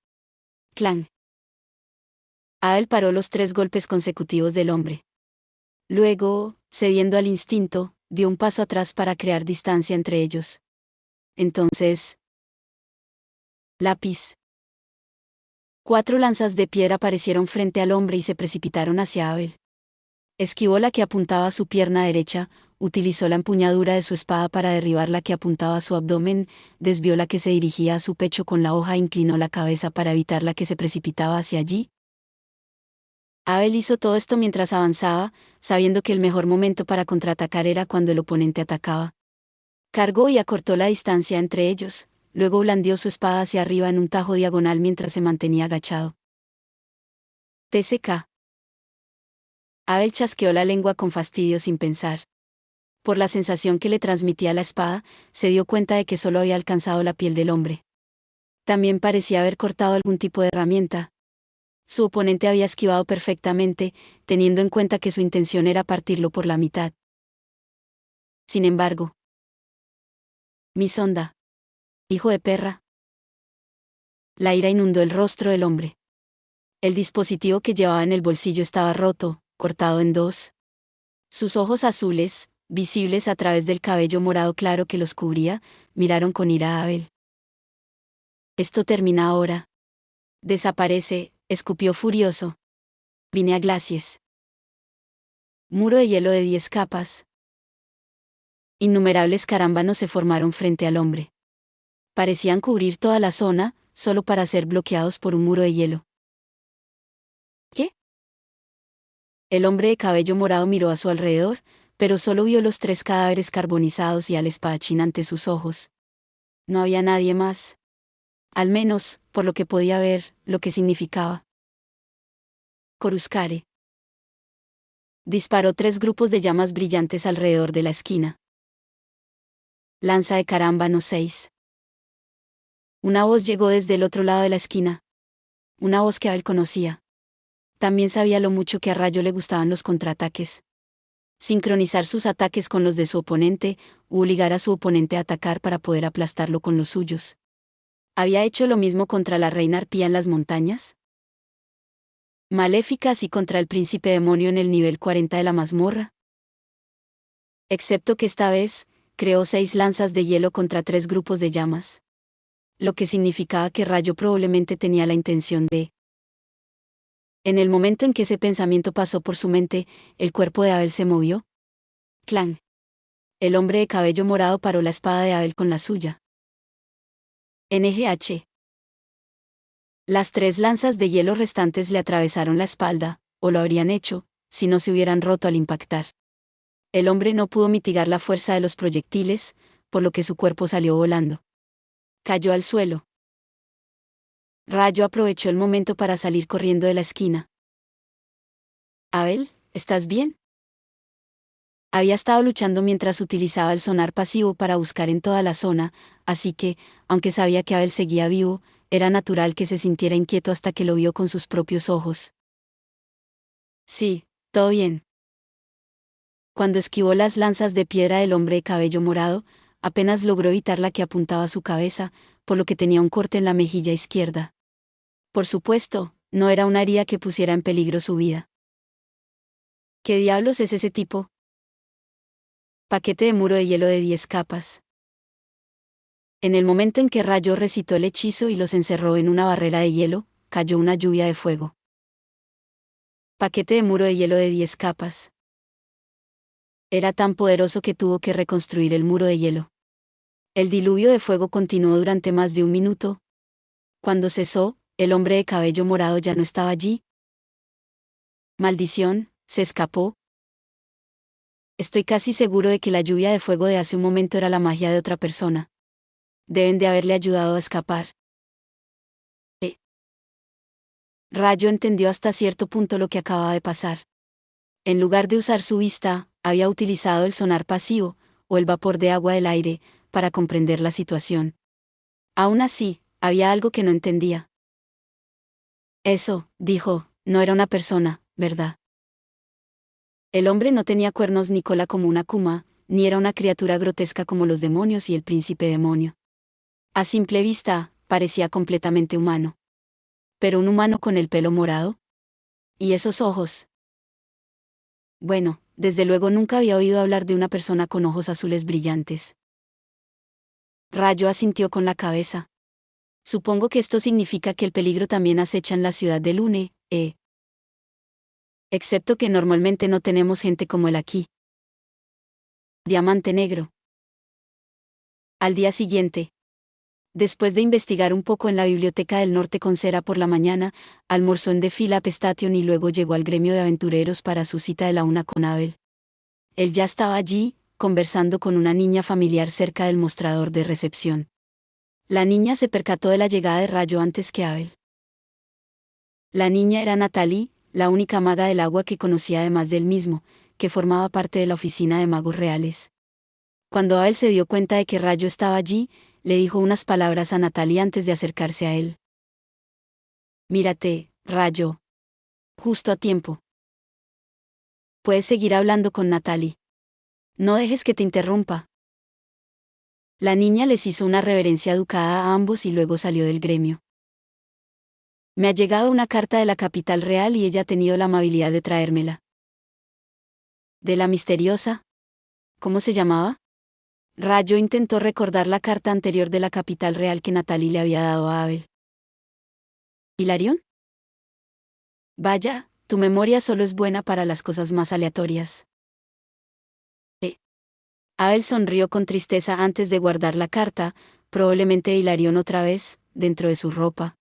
A: Clang. Abel paró los 3 golpes consecutivos del hombre. Luego, cediendo al instinto, dio un paso atrás para crear distancia entre ellos. Entonces... lápiz. 4 lanzas de piedra aparecieron frente al hombre y se precipitaron hacia Abel. Esquivó la que apuntaba a su pierna derecha, utilizó la empuñadura de su espada para derribar la que apuntaba a su abdomen, desvió la que se dirigía a su pecho con la hoja e inclinó la cabeza para evitar la que se precipitaba hacia allí. Abel hizo todo esto mientras avanzaba, sabiendo que el mejor momento para contraatacar era cuando el oponente atacaba. Cargó y acortó la distancia entre ellos, luego blandió su espada hacia arriba en un tajo diagonal mientras se mantenía agachado. TSK. Abel chasqueó la lengua con fastidio sin pensar. Por la sensación que le transmitía la espada, se dio cuenta de que solo había alcanzado la piel del hombre. También parecía haber cortado algún tipo de herramienta. Su oponente había esquivado perfectamente, teniendo en cuenta que su intención era partirlo por la mitad. Sin embargo, mi sonda. Hijo de perra. La ira inundó el rostro del hombre. El dispositivo que llevaba en el bolsillo estaba roto, cortado en dos. Sus ojos azules, visibles a través del cabello morado claro que los cubría, miraron con ira a Abel. Esto termina ahora. Desaparece, escupió furioso. Vine a Glacies. Muro de hielo de 10 capas. Innumerables carámbanos se formaron frente al hombre. Parecían cubrir toda la zona, solo para ser bloqueados por un muro de hielo. ¿Qué? El hombre de cabello morado miró a su alrededor, pero solo vio los 3 cadáveres carbonizados y al espadachín ante sus ojos. No había nadie más. Al menos, por lo que podía ver, lo que significaba. Coruscare. Disparó 3 grupos de llamas brillantes alrededor de la esquina. Lanza de carámbanos 6. Una voz llegó desde el otro lado de la esquina. Una voz que Abel conocía. También sabía lo mucho que a Rayo le gustaban los contraataques. Sincronizar sus ataques con los de su oponente, u obligar a su oponente a atacar para poder aplastarlo con los suyos. ¿Había hecho lo mismo contra la reina arpía en las montañas? Maléficas y contra el príncipe demonio en el nivel 40 de la mazmorra. Excepto que esta vez, creó 6 lanzas de hielo contra 3 grupos de llamas. Lo que significaba que Rayo probablemente tenía la intención de... En el momento en que ese pensamiento pasó por su mente, el cuerpo de Abel se movió. ¡Clan! El hombre de cabello morado paró la espada de Abel con la suya. NGH. Las 3 lanzas de hielo restantes le atravesaron la espalda, o lo habrían hecho, si no se hubieran roto al impactar. El hombre no pudo mitigar la fuerza de los proyectiles, por lo que su cuerpo salió volando. Cayó al suelo. Rayo aprovechó el momento para salir corriendo de la esquina. Abel, ¿estás bien? Había estado luchando mientras utilizaba el sonar pasivo para buscar en toda la zona, así que, aunque sabía que Abel seguía vivo, era natural que se sintiera inquieto hasta que lo vio con sus propios ojos. Sí, todo bien. Cuando esquivó las lanzas de piedra del hombre de cabello morado, apenas logró evitar la que apuntaba a su cabeza, por lo que tenía un corte en la mejilla izquierda. Por supuesto, no era una herida que pusiera en peligro su vida. ¿Qué diablos es ese tipo? Paquete de muro de hielo de 10 capas. En el momento en que Rayo recitó el hechizo y los encerró en una barrera de hielo, cayó una lluvia de fuego. Paquete de muro de hielo de 10 capas. Era tan poderoso que tuvo que reconstruir el muro de hielo. El diluvio de fuego continuó durante más de un minuto. Cuando cesó, el hombre de cabello morado ya no estaba allí. Maldición, se escapó. Estoy casi seguro de que la lluvia de fuego de hace un momento era la magia de otra persona. Deben de haberle ayudado a escapar. Rayo entendió hasta cierto punto lo que acababa de pasar. En lugar de usar su vista, había utilizado el sonar pasivo, o el vapor de agua del aire, para comprender la situación. Aún así, había algo que no entendía. Eso, dijo, no era una persona, ¿verdad? El hombre no tenía cuernos ni cola como una kuma, ni era una criatura grotesca como los demonios y el príncipe demonio. A simple vista, parecía completamente humano. ¿Pero un humano con el pelo morado? ¿Y esos ojos? Bueno, desde luego nunca había oído hablar de una persona con ojos azules brillantes. Rayo asintió con la cabeza. Supongo que esto significa que el peligro también acecha en la ciudad de Lune, Excepto que normalmente no tenemos gente como él aquí. Diamante negro. Al día siguiente, después de investigar un poco en la biblioteca del norte con Cera por la mañana, almorzó en Defila Pestation y luego llegó al gremio de aventureros para su cita de la 1 con Abel. Él ya estaba allí, conversando con una niña familiar cerca del mostrador de recepción. La niña se percató de la llegada de Rayo antes que Abel. La niña era Natalie, la única maga del agua que conocía además del mismo, que formaba parte de la oficina de magos reales. Cuando Abel se dio cuenta de que Rayo estaba allí, le dijo unas palabras a Natalie antes de acercarse a él. Mírate, Rayo. Justo a tiempo. Puedes seguir hablando con Natalie. No dejes que te interrumpa. La niña les hizo una reverencia educada a ambos y luego salió del gremio. Me ha llegado una carta de la capital real y ella ha tenido la amabilidad de traérmela. ¿De la misteriosa? ¿Cómo se llamaba? Rayo intentó recordar la carta anterior de la capital real que Natalie le había dado a Abel. ¿Hilarión? Vaya, tu memoria solo es buena para las cosas más aleatorias. Abel sonrió con tristeza antes de guardar la carta, probablemente Hilarión otra vez, dentro de su ropa.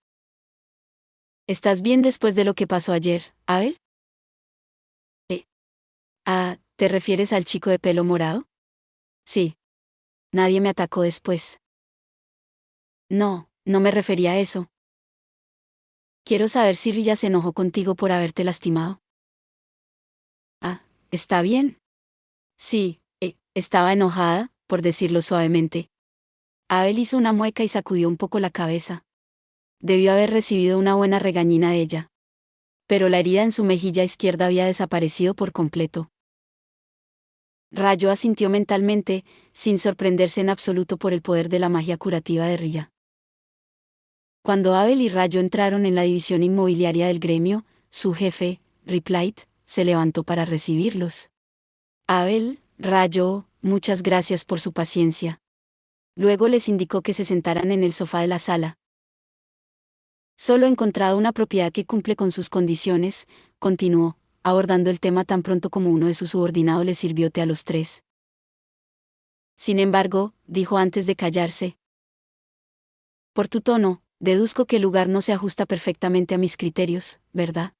A: ¿Estás bien después de lo que pasó ayer, Abel? ¿Te refieres al chico de pelo morado? Sí. Nadie me atacó después. No, no me refería a eso. Quiero saber si Rilla se enojó contigo por haberte lastimado. Está bien. Sí, estaba enojada, por decirlo suavemente. Abel hizo una mueca y sacudió un poco la cabeza. Debió haber recibido una buena regañina de ella. Pero la herida en su mejilla izquierda había desaparecido por completo. Rayo asintió mentalmente, sin sorprenderse en absoluto por el poder de la magia curativa de Rilla. Cuando Abel y Rayo entraron en la división inmobiliaria del gremio, su jefe, Riplight, se levantó para recibirlos. Abel, Rayo, muchas gracias por su paciencia. Luego les indicó que se sentaran en el sofá de la sala. Solo he encontrado una propiedad que cumple con sus condiciones, continuó, abordando el tema tan pronto como uno de sus subordinados le sirvió té a los tres. Sin embargo, dijo antes de callarse. Por tu tono, deduzco que el lugar no se ajusta perfectamente a mis criterios, ¿verdad?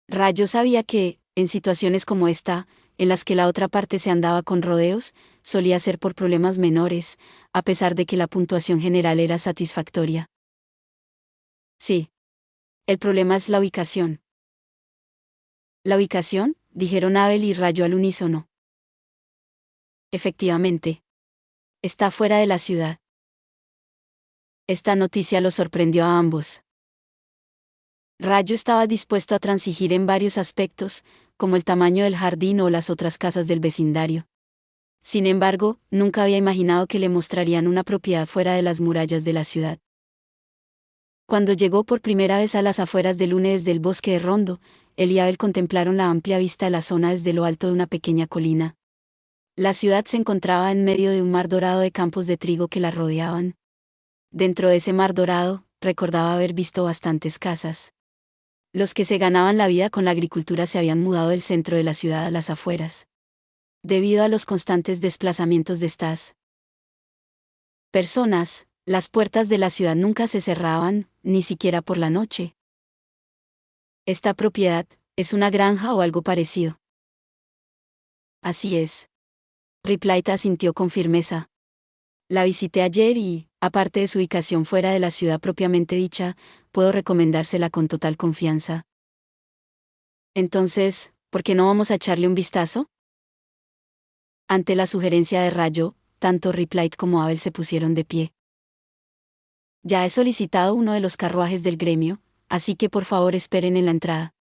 A: Rayo sabía que, en situaciones como esta, en las que la otra parte se andaba con rodeos, solía ser por problemas menores, a pesar de que la puntuación general era satisfactoria. Sí. El problema es la ubicación. ¿La ubicación?, dijeron Abel y Rayo al unísono. Efectivamente. Está fuera de la ciudad. Esta noticia los sorprendió a ambos. Rayo estaba dispuesto a transigir en varios aspectos, como el tamaño del jardín o las otras casas del vecindario. Sin embargo, nunca había imaginado que le mostrarían una propiedad fuera de las murallas de la ciudad. Cuando llegó por primera vez a las afueras de Lune desde el bosque de Rondo, él y Abel contemplaron la amplia vista de la zona desde lo alto de una pequeña colina. La ciudad se encontraba en medio de un mar dorado de campos de trigo que la rodeaban. Dentro de ese mar dorado, recordaba haber visto bastantes casas. Los que se ganaban la vida con la agricultura se habían mudado del centro de la ciudad a las afueras. Debido a los constantes desplazamientos de estas personas, las puertas de la ciudad nunca se cerraban, ni siquiera por la noche. Esta propiedad, ¿es una granja o algo parecido? Así es. Riplight asintió con firmeza. La visité ayer y, aparte de su ubicación fuera de la ciudad propiamente dicha, puedo recomendársela con total confianza. Entonces, ¿por qué no vamos a echarle un vistazo? Ante la sugerencia de Rayo, tanto Riplight como Abel se pusieron de pie. Ya he solicitado uno de los carruajes del gremio, así que por favor esperen en la entrada.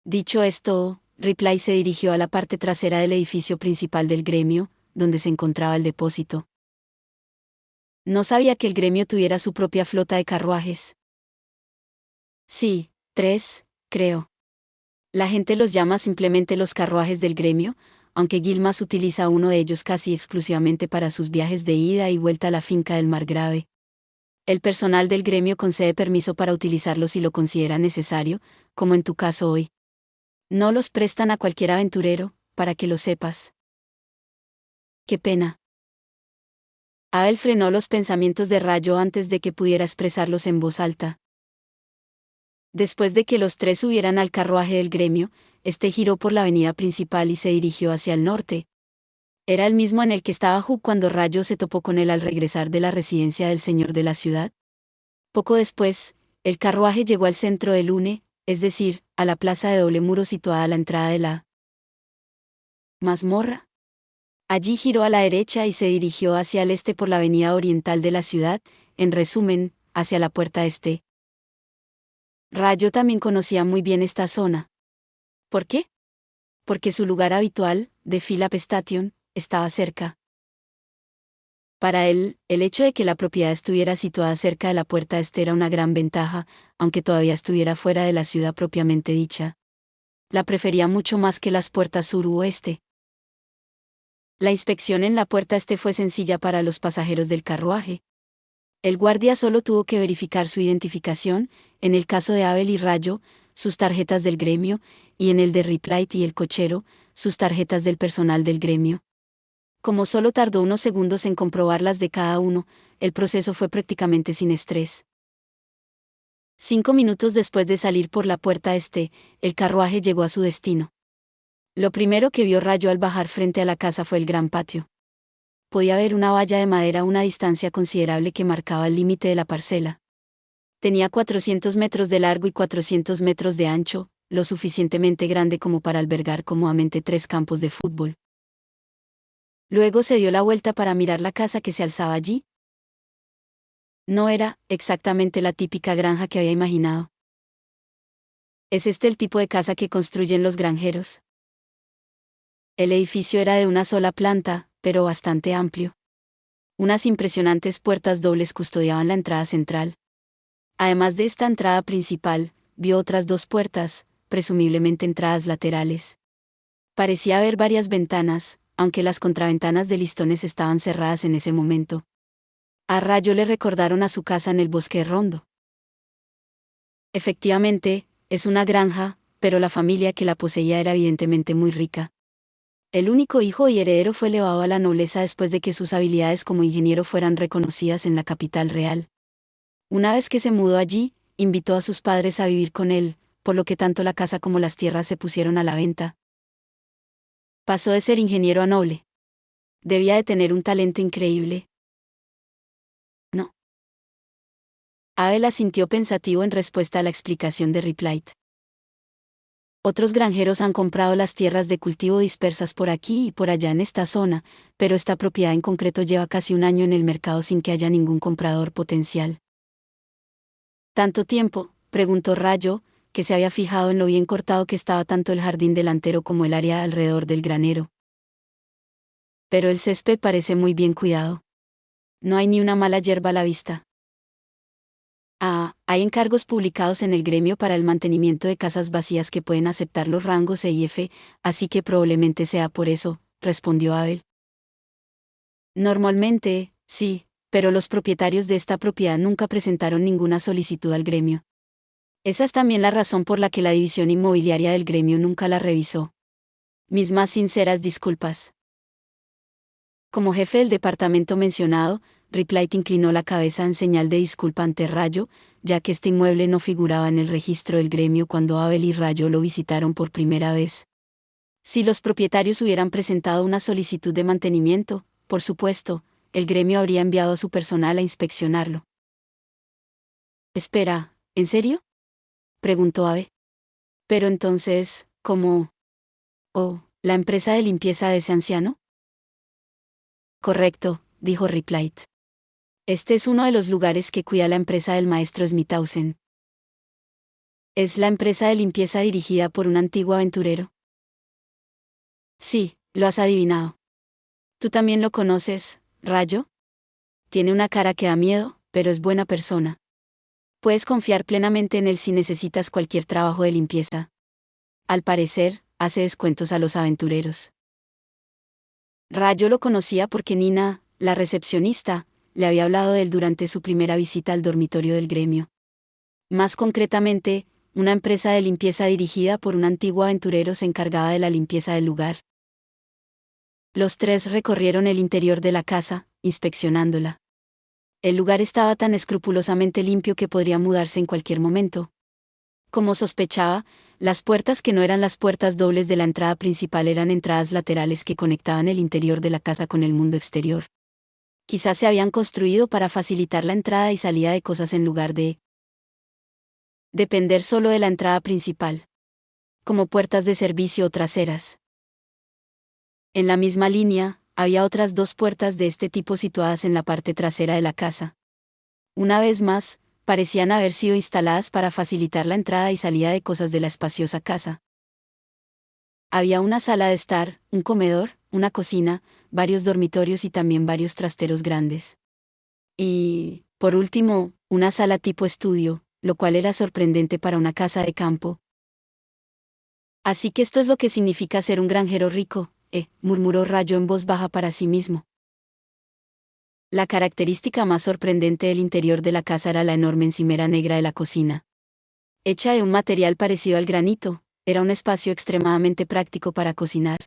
A: Dicho esto, Riplight se dirigió a la parte trasera del edificio principal del gremio, donde se encontraba el depósito. No sabía que el gremio tuviera su propia flota de carruajes. Sí, 3, creo. La gente los llama simplemente los carruajes del gremio, aunque Gilmas utiliza uno de ellos casi exclusivamente para sus viajes de ida y vuelta a la finca del Margrave. El personal del gremio concede permiso para utilizarlos si lo considera necesario, como en tu caso hoy. No los prestan a cualquier aventurero, para que lo sepas. Qué pena. Abel frenó los pensamientos de Rayo antes de que pudiera expresarlos en voz alta. Después de que los tres subieran al carruaje del gremio, este giró por la avenida principal y se dirigió hacia el norte. Era el mismo en el que estaba Hugh cuando Rayo se topó con él al regresar de la residencia del señor de la ciudad. Poco después, el carruaje llegó al centro de Lune, es decir, a la plaza de doble muro situada a la entrada de la mazmorra. Allí giró a la derecha y se dirigió hacia el este por la avenida oriental de la ciudad, en resumen, hacia la puerta este. Rayo también conocía muy bien esta zona. ¿Por qué? Porque su lugar habitual, de Philip Station, estaba cerca. Para él, el hecho de que la propiedad estuviera situada cerca de la puerta este era una gran ventaja, aunque todavía estuviera fuera de la ciudad propiamente dicha. La prefería mucho más que las puertas sur u oeste. La inspección en la puerta este fue sencilla para los pasajeros del carruaje. El guardia solo tuvo que verificar su identificación, en el caso de Abel y Rayo, sus tarjetas del gremio, y en el de Ripley y el cochero, sus tarjetas del personal del gremio. Como solo tardó unos segundos en comprobar las de cada uno, el proceso fue prácticamente sin estrés. 5 minutos después de salir por la puerta este, el carruaje llegó a su destino. Lo primero que vio Rayo al bajar frente a la casa fue el gran patio. Podía ver una valla de madera a una distancia considerable que marcaba el límite de la parcela. Tenía 400 metros de largo y 400 metros de ancho, lo suficientemente grande como para albergar cómodamente 3 campos de fútbol. Luego se dio la vuelta para mirar la casa que se alzaba allí. No era, exactamente la típica granja que había imaginado. ¿Es este el tipo de casa que construyen los granjeros? El edificio era de una sola planta, pero bastante amplio. Unas impresionantes puertas dobles custodiaban la entrada central. Además de esta entrada principal, vio otras 2 puertas, presumiblemente entradas laterales. Parecía haber varias ventanas, aunque las contraventanas de listones estaban cerradas en ese momento. A Rayo le recordaron a su casa en el bosque Rondo. Efectivamente, es una granja, pero la familia que la poseía era evidentemente muy rica. El único hijo y heredero fue elevado a la nobleza después de que sus habilidades como ingeniero fueran reconocidas en la capital real. Una vez que se mudó allí, invitó a sus padres a vivir con él, por lo que tanto la casa como las tierras se pusieron a la venta. Pasó de ser ingeniero a noble. Debía de tener un talento increíble. No. Abel asintió pensativo en respuesta a la explicación de Ripley. Otros granjeros han comprado las tierras de cultivo dispersas por aquí y por allá en esta zona, pero esta propiedad en concreto lleva casi un año en el mercado sin que haya ningún comprador potencial. ¿Tanto tiempo?, preguntó Rayo, que se había fijado en lo bien cortado que estaba tanto el jardín delantero como el área alrededor del granero. Pero el césped parece muy bien cuidado. No hay ni una mala hierba a la vista. Hay encargos publicados en el gremio para el mantenimiento de casas vacías que pueden aceptar los rangos E y F, así que probablemente sea por eso, respondió Abel. Normalmente, sí, pero los propietarios de esta propiedad nunca presentaron ninguna solicitud al gremio. Esa es también la razón por la que la división inmobiliaria del gremio nunca la revisó. Mis más sinceras disculpas. Como jefe del departamento mencionado, Ripley inclinó la cabeza en señal de disculpa ante Rayo, ya que este inmueble no figuraba en el registro del gremio cuando Abel y Rayo lo visitaron por primera vez. Si los propietarios hubieran presentado una solicitud de mantenimiento, por supuesto, el gremio habría enviado a su personal a inspeccionarlo. Espera, ¿en serio?, preguntó Abel. Pero entonces, ¿cómo? ¿Oh, la empresa de limpieza de ese anciano? Correcto, dijo Ripley. Este es uno de los lugares que cuida la empresa del maestro Smithhausen. ¿Es la empresa de limpieza dirigida por un antiguo aventurero? Sí, lo has adivinado. ¿Tú también lo conoces, Rayo? Tiene una cara que da miedo, pero es buena persona. Puedes confiar plenamente en él si necesitas cualquier trabajo de limpieza. Al parecer, hace descuentos a los aventureros. Rayo lo conocía porque Nina, la recepcionista, le había hablado de él durante su primera visita al dormitorio del gremio. Más concretamente, una empresa de limpieza dirigida por un antiguo aventurero se encargaba de la limpieza del lugar. Los 3 recorrieron el interior de la casa, inspeccionándola. El lugar estaba tan escrupulosamente limpio que podría mudarse en cualquier momento. Como sospechaba, Las puertas que no eran las puertas dobles de la entrada principal eran entradas laterales que conectaban el interior de la casa con el mundo exterior. Quizás se habían construido para facilitar la entrada y salida de cosas en lugar de depender solo de la entrada principal, como puertas de servicio o traseras. En la misma línea, había otras dos puertas de este tipo situadas en la parte trasera de la casa. Una vez más, parecían haber sido instaladas para facilitar la entrada y salida de cosas de la espaciosa casa. Había una sala de estar, un comedor, una cocina, varios dormitorios y también varios trasteros grandes. Y, por último, una sala tipo estudio, lo cual era sorprendente para una casa de campo. Así que esto es lo que significa ser un granjero rico, murmuró Rayo en voz baja para sí mismo. La característica más sorprendente del interior de la casa era la enorme encimera negra de la cocina. Hecha de un material parecido al granito, era un espacio extremadamente práctico para cocinar.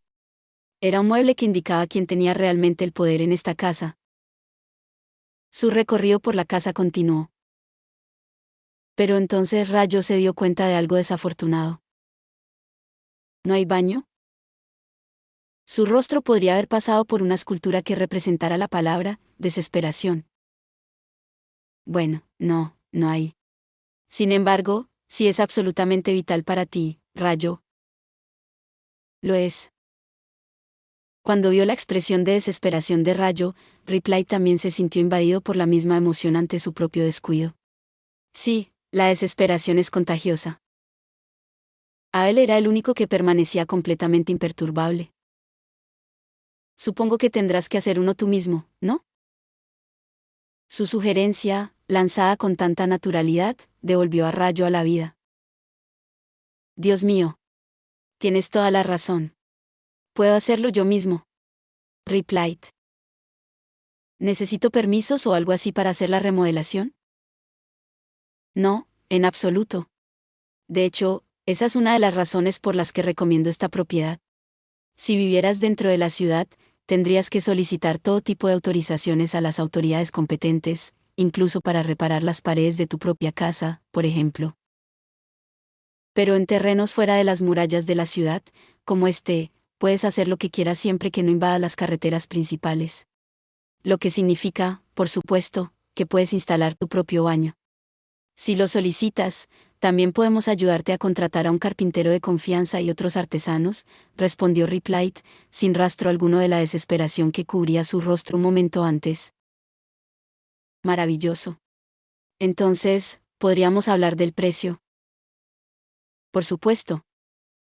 A: Era un mueble que indicaba quién tenía realmente el poder en esta casa. Su recorrido por la casa continuó. Pero entonces Rayo se dio cuenta de algo desafortunado. ¿No hay baño? Su rostro podría haber pasado por una escultura que representara la palabra desesperación. Bueno, no hay. Sin embargo, si es absolutamente vital para ti, Rayo. Lo es. Cuando vio la expresión de desesperación de Rayo, Ripley también se sintió invadido por la misma emoción ante su propio descuido. Sí, la desesperación es contagiosa. Abel era el único que permanecía completamente imperturbable. Supongo que tendrás que hacer uno tú mismo, ¿no? Su sugerencia, lanzada con tanta naturalidad, devolvió a Rayo a la vida. Dios mío. Tienes toda la razón. Puedo hacerlo yo mismo. Replied. ¿Necesito permisos o algo así para hacer la remodelación? No, en absoluto. De hecho, esa es una de las razones por las que recomiendo esta propiedad. Si vivieras dentro de la ciudad, tendrías que solicitar todo tipo de autorizaciones a las autoridades competentes, incluso para reparar las paredes de tu propia casa, por ejemplo. Pero en terrenos fuera de las murallas de la ciudad, como este, puedes hacer lo que quieras siempre que no invada las carreteras principales. Lo que significa, por supuesto, que puedes instalar tu propio baño. Si lo solicitas, también podemos ayudarte a contratar a un carpintero de confianza y otros artesanos, respondió Ripley, sin rastro alguno de la desesperación que cubría su rostro un momento antes. Maravilloso. Entonces, ¿podríamos hablar del precio? Por supuesto.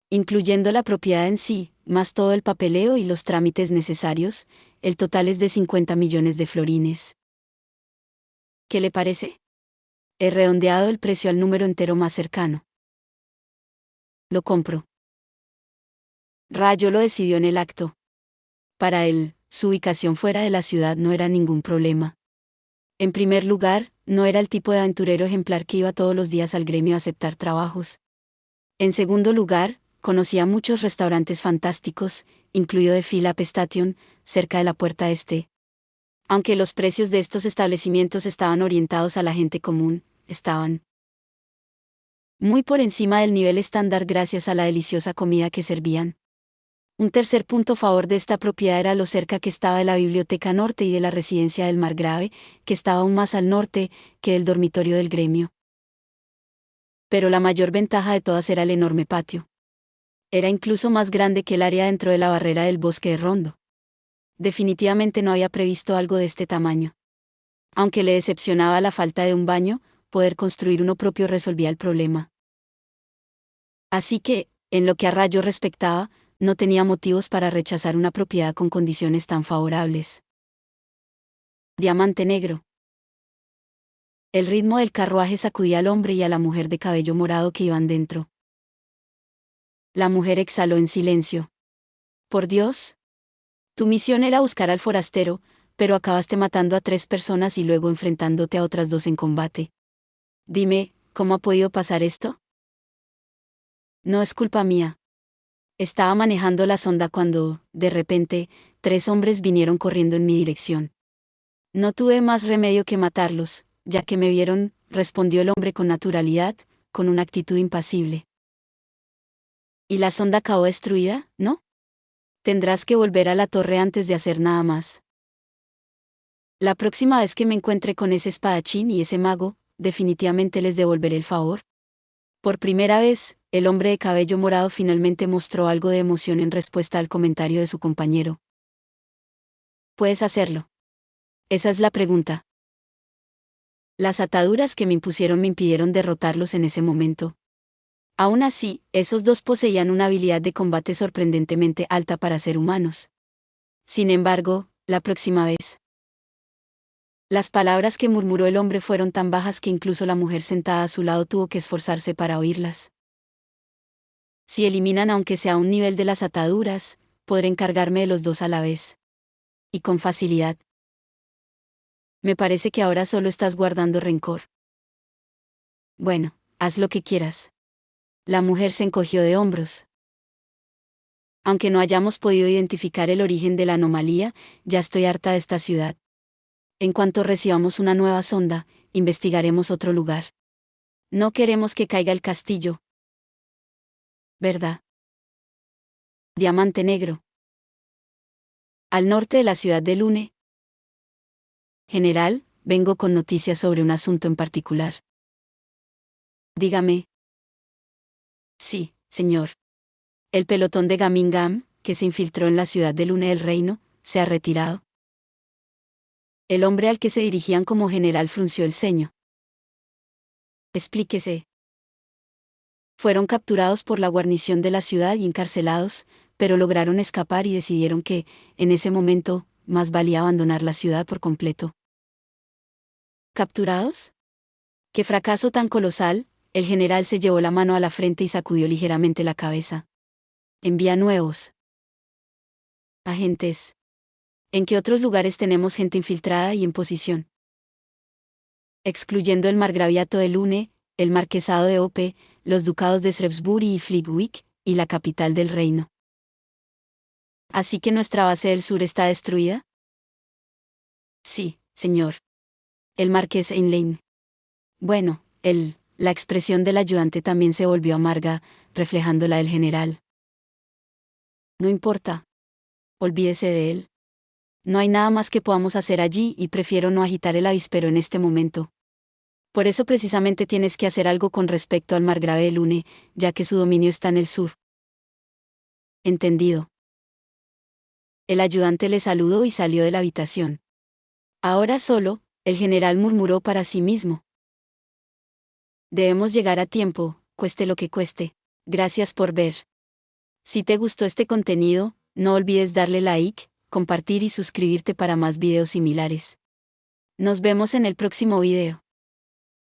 A: Incluyendo la propiedad en sí, más todo el papeleo y los trámites necesarios, el total es de 50 millones de florines. ¿Qué le parece? He redondeado el precio al número entero más cercano. Lo compro. Rayo lo decidió en el acto. Para él, su ubicación fuera de la ciudad no era ningún problema. En primer lugar, no era el tipo de aventurero ejemplar que iba todos los días al gremio a aceptar trabajos. En segundo lugar, conocía muchos restaurantes fantásticos, incluido The Philip Station, cerca de la puerta este. Aunque los precios de estos establecimientos estaban orientados a la gente común, estaban muy por encima del nivel estándar gracias a la deliciosa comida que servían. Un tercer punto a favor de esta propiedad era lo cerca que estaba de la Biblioteca Norte y de la residencia del Margrave, que estaba aún más al norte que el dormitorio del gremio. Pero la mayor ventaja de todas era el enorme patio. Era incluso más grande que el área dentro de la barrera del bosque de Rondo. Definitivamente no había previsto algo de este tamaño. Aunque le decepcionaba la falta de un baño, poder construir uno propio resolvía el problema. Así que, en lo que a Rayo respectaba, no tenía motivos para rechazar una propiedad con condiciones tan favorables. Diamante negro. El ritmo del carruaje sacudía al hombre y a la mujer de cabello morado que iban dentro. La mujer exhaló en silencio. Por Dios. Tu misión era buscar al forastero, pero acabaste matando a 3 personas y luego enfrentándote a otras 2 en combate. Dime, ¿cómo ha podido pasar esto? No es culpa mía. Estaba manejando la sonda cuando, de repente, 3 hombres vinieron corriendo en mi dirección. No tuve más remedio que matarlos, ya que me vieron, respondió el hombre con naturalidad, con una actitud impasible. ¿Y la sonda acabó destruida, no? Tendrás que volver a la torre antes de hacer nada más. La próxima vez que me encuentre con ese espadachín y ese mago, definitivamente les devolveré el favor. Por primera vez, el hombre de cabello morado finalmente mostró algo de emoción en respuesta al comentario de su compañero. ¿Puedes hacerlo? Esa es la pregunta. Las ataduras que me impusieron me impidieron derrotarlos en ese momento. Aún así, esos dos poseían una habilidad de combate sorprendentemente alta para ser humanos. Sin embargo, la próxima vez. Las palabras que murmuró el hombre fueron tan bajas que incluso la mujer sentada a su lado tuvo que esforzarse para oírlas. Si eliminan aunque sea un nivel de las ataduras, podré encargarme de los dos a la vez. Y con facilidad. Me parece que ahora solo estás guardando rencor. Bueno, haz lo que quieras. La mujer se encogió de hombros. Aunque no hayamos podido identificar el origen de la anomalía, ya estoy harta de esta ciudad. En cuanto recibamos una nueva sonda, investigaremos otro lugar. No queremos que caiga el castillo. ¿Verdad? Diamante Negro. Al norte de la ciudad de Lune. General, vengo con noticias sobre un asunto en particular. Dígame. Sí, señor. El pelotón de Gamingam, que se infiltró en la ciudad de Lune del Reino, se ha retirado. El hombre al que se dirigían como general frunció el ceño. Explíquese. Fueron capturados por la guarnición de la ciudad y encarcelados, pero lograron escapar y decidieron que, en ese momento, más valía abandonar la ciudad por completo. ¿Capturados? ¡Qué fracaso tan colosal! El general se llevó la mano a la frente y sacudió ligeramente la cabeza. Envía nuevos agentes. ¿En qué otros lugares tenemos gente infiltrada y en posición? Excluyendo el margraviato de Lune, el marquesado de Ope, los ducados de Shrewsbury y Flitwick, y la capital del reino. ¿Así que nuestra base del sur está destruida? Sí, señor. El marqués Ainlane. Bueno, la expresión del ayudante también se volvió amarga, reflejando la del general. No importa. Olvídese de él. No hay nada más que podamos hacer allí y prefiero no agitar el avispero en este momento. Por eso precisamente tienes que hacer algo con respecto al margrave de Lune, ya que su dominio está en el sur. Entendido. El ayudante le saludó y salió de la habitación. Ahora solo, el general murmuró para sí mismo. Debemos llegar a tiempo, cueste lo que cueste. Gracias por ver. Si te gustó este contenido, no olvides darle like, compartir y suscribirte para más videos similares. Nos vemos en el próximo video.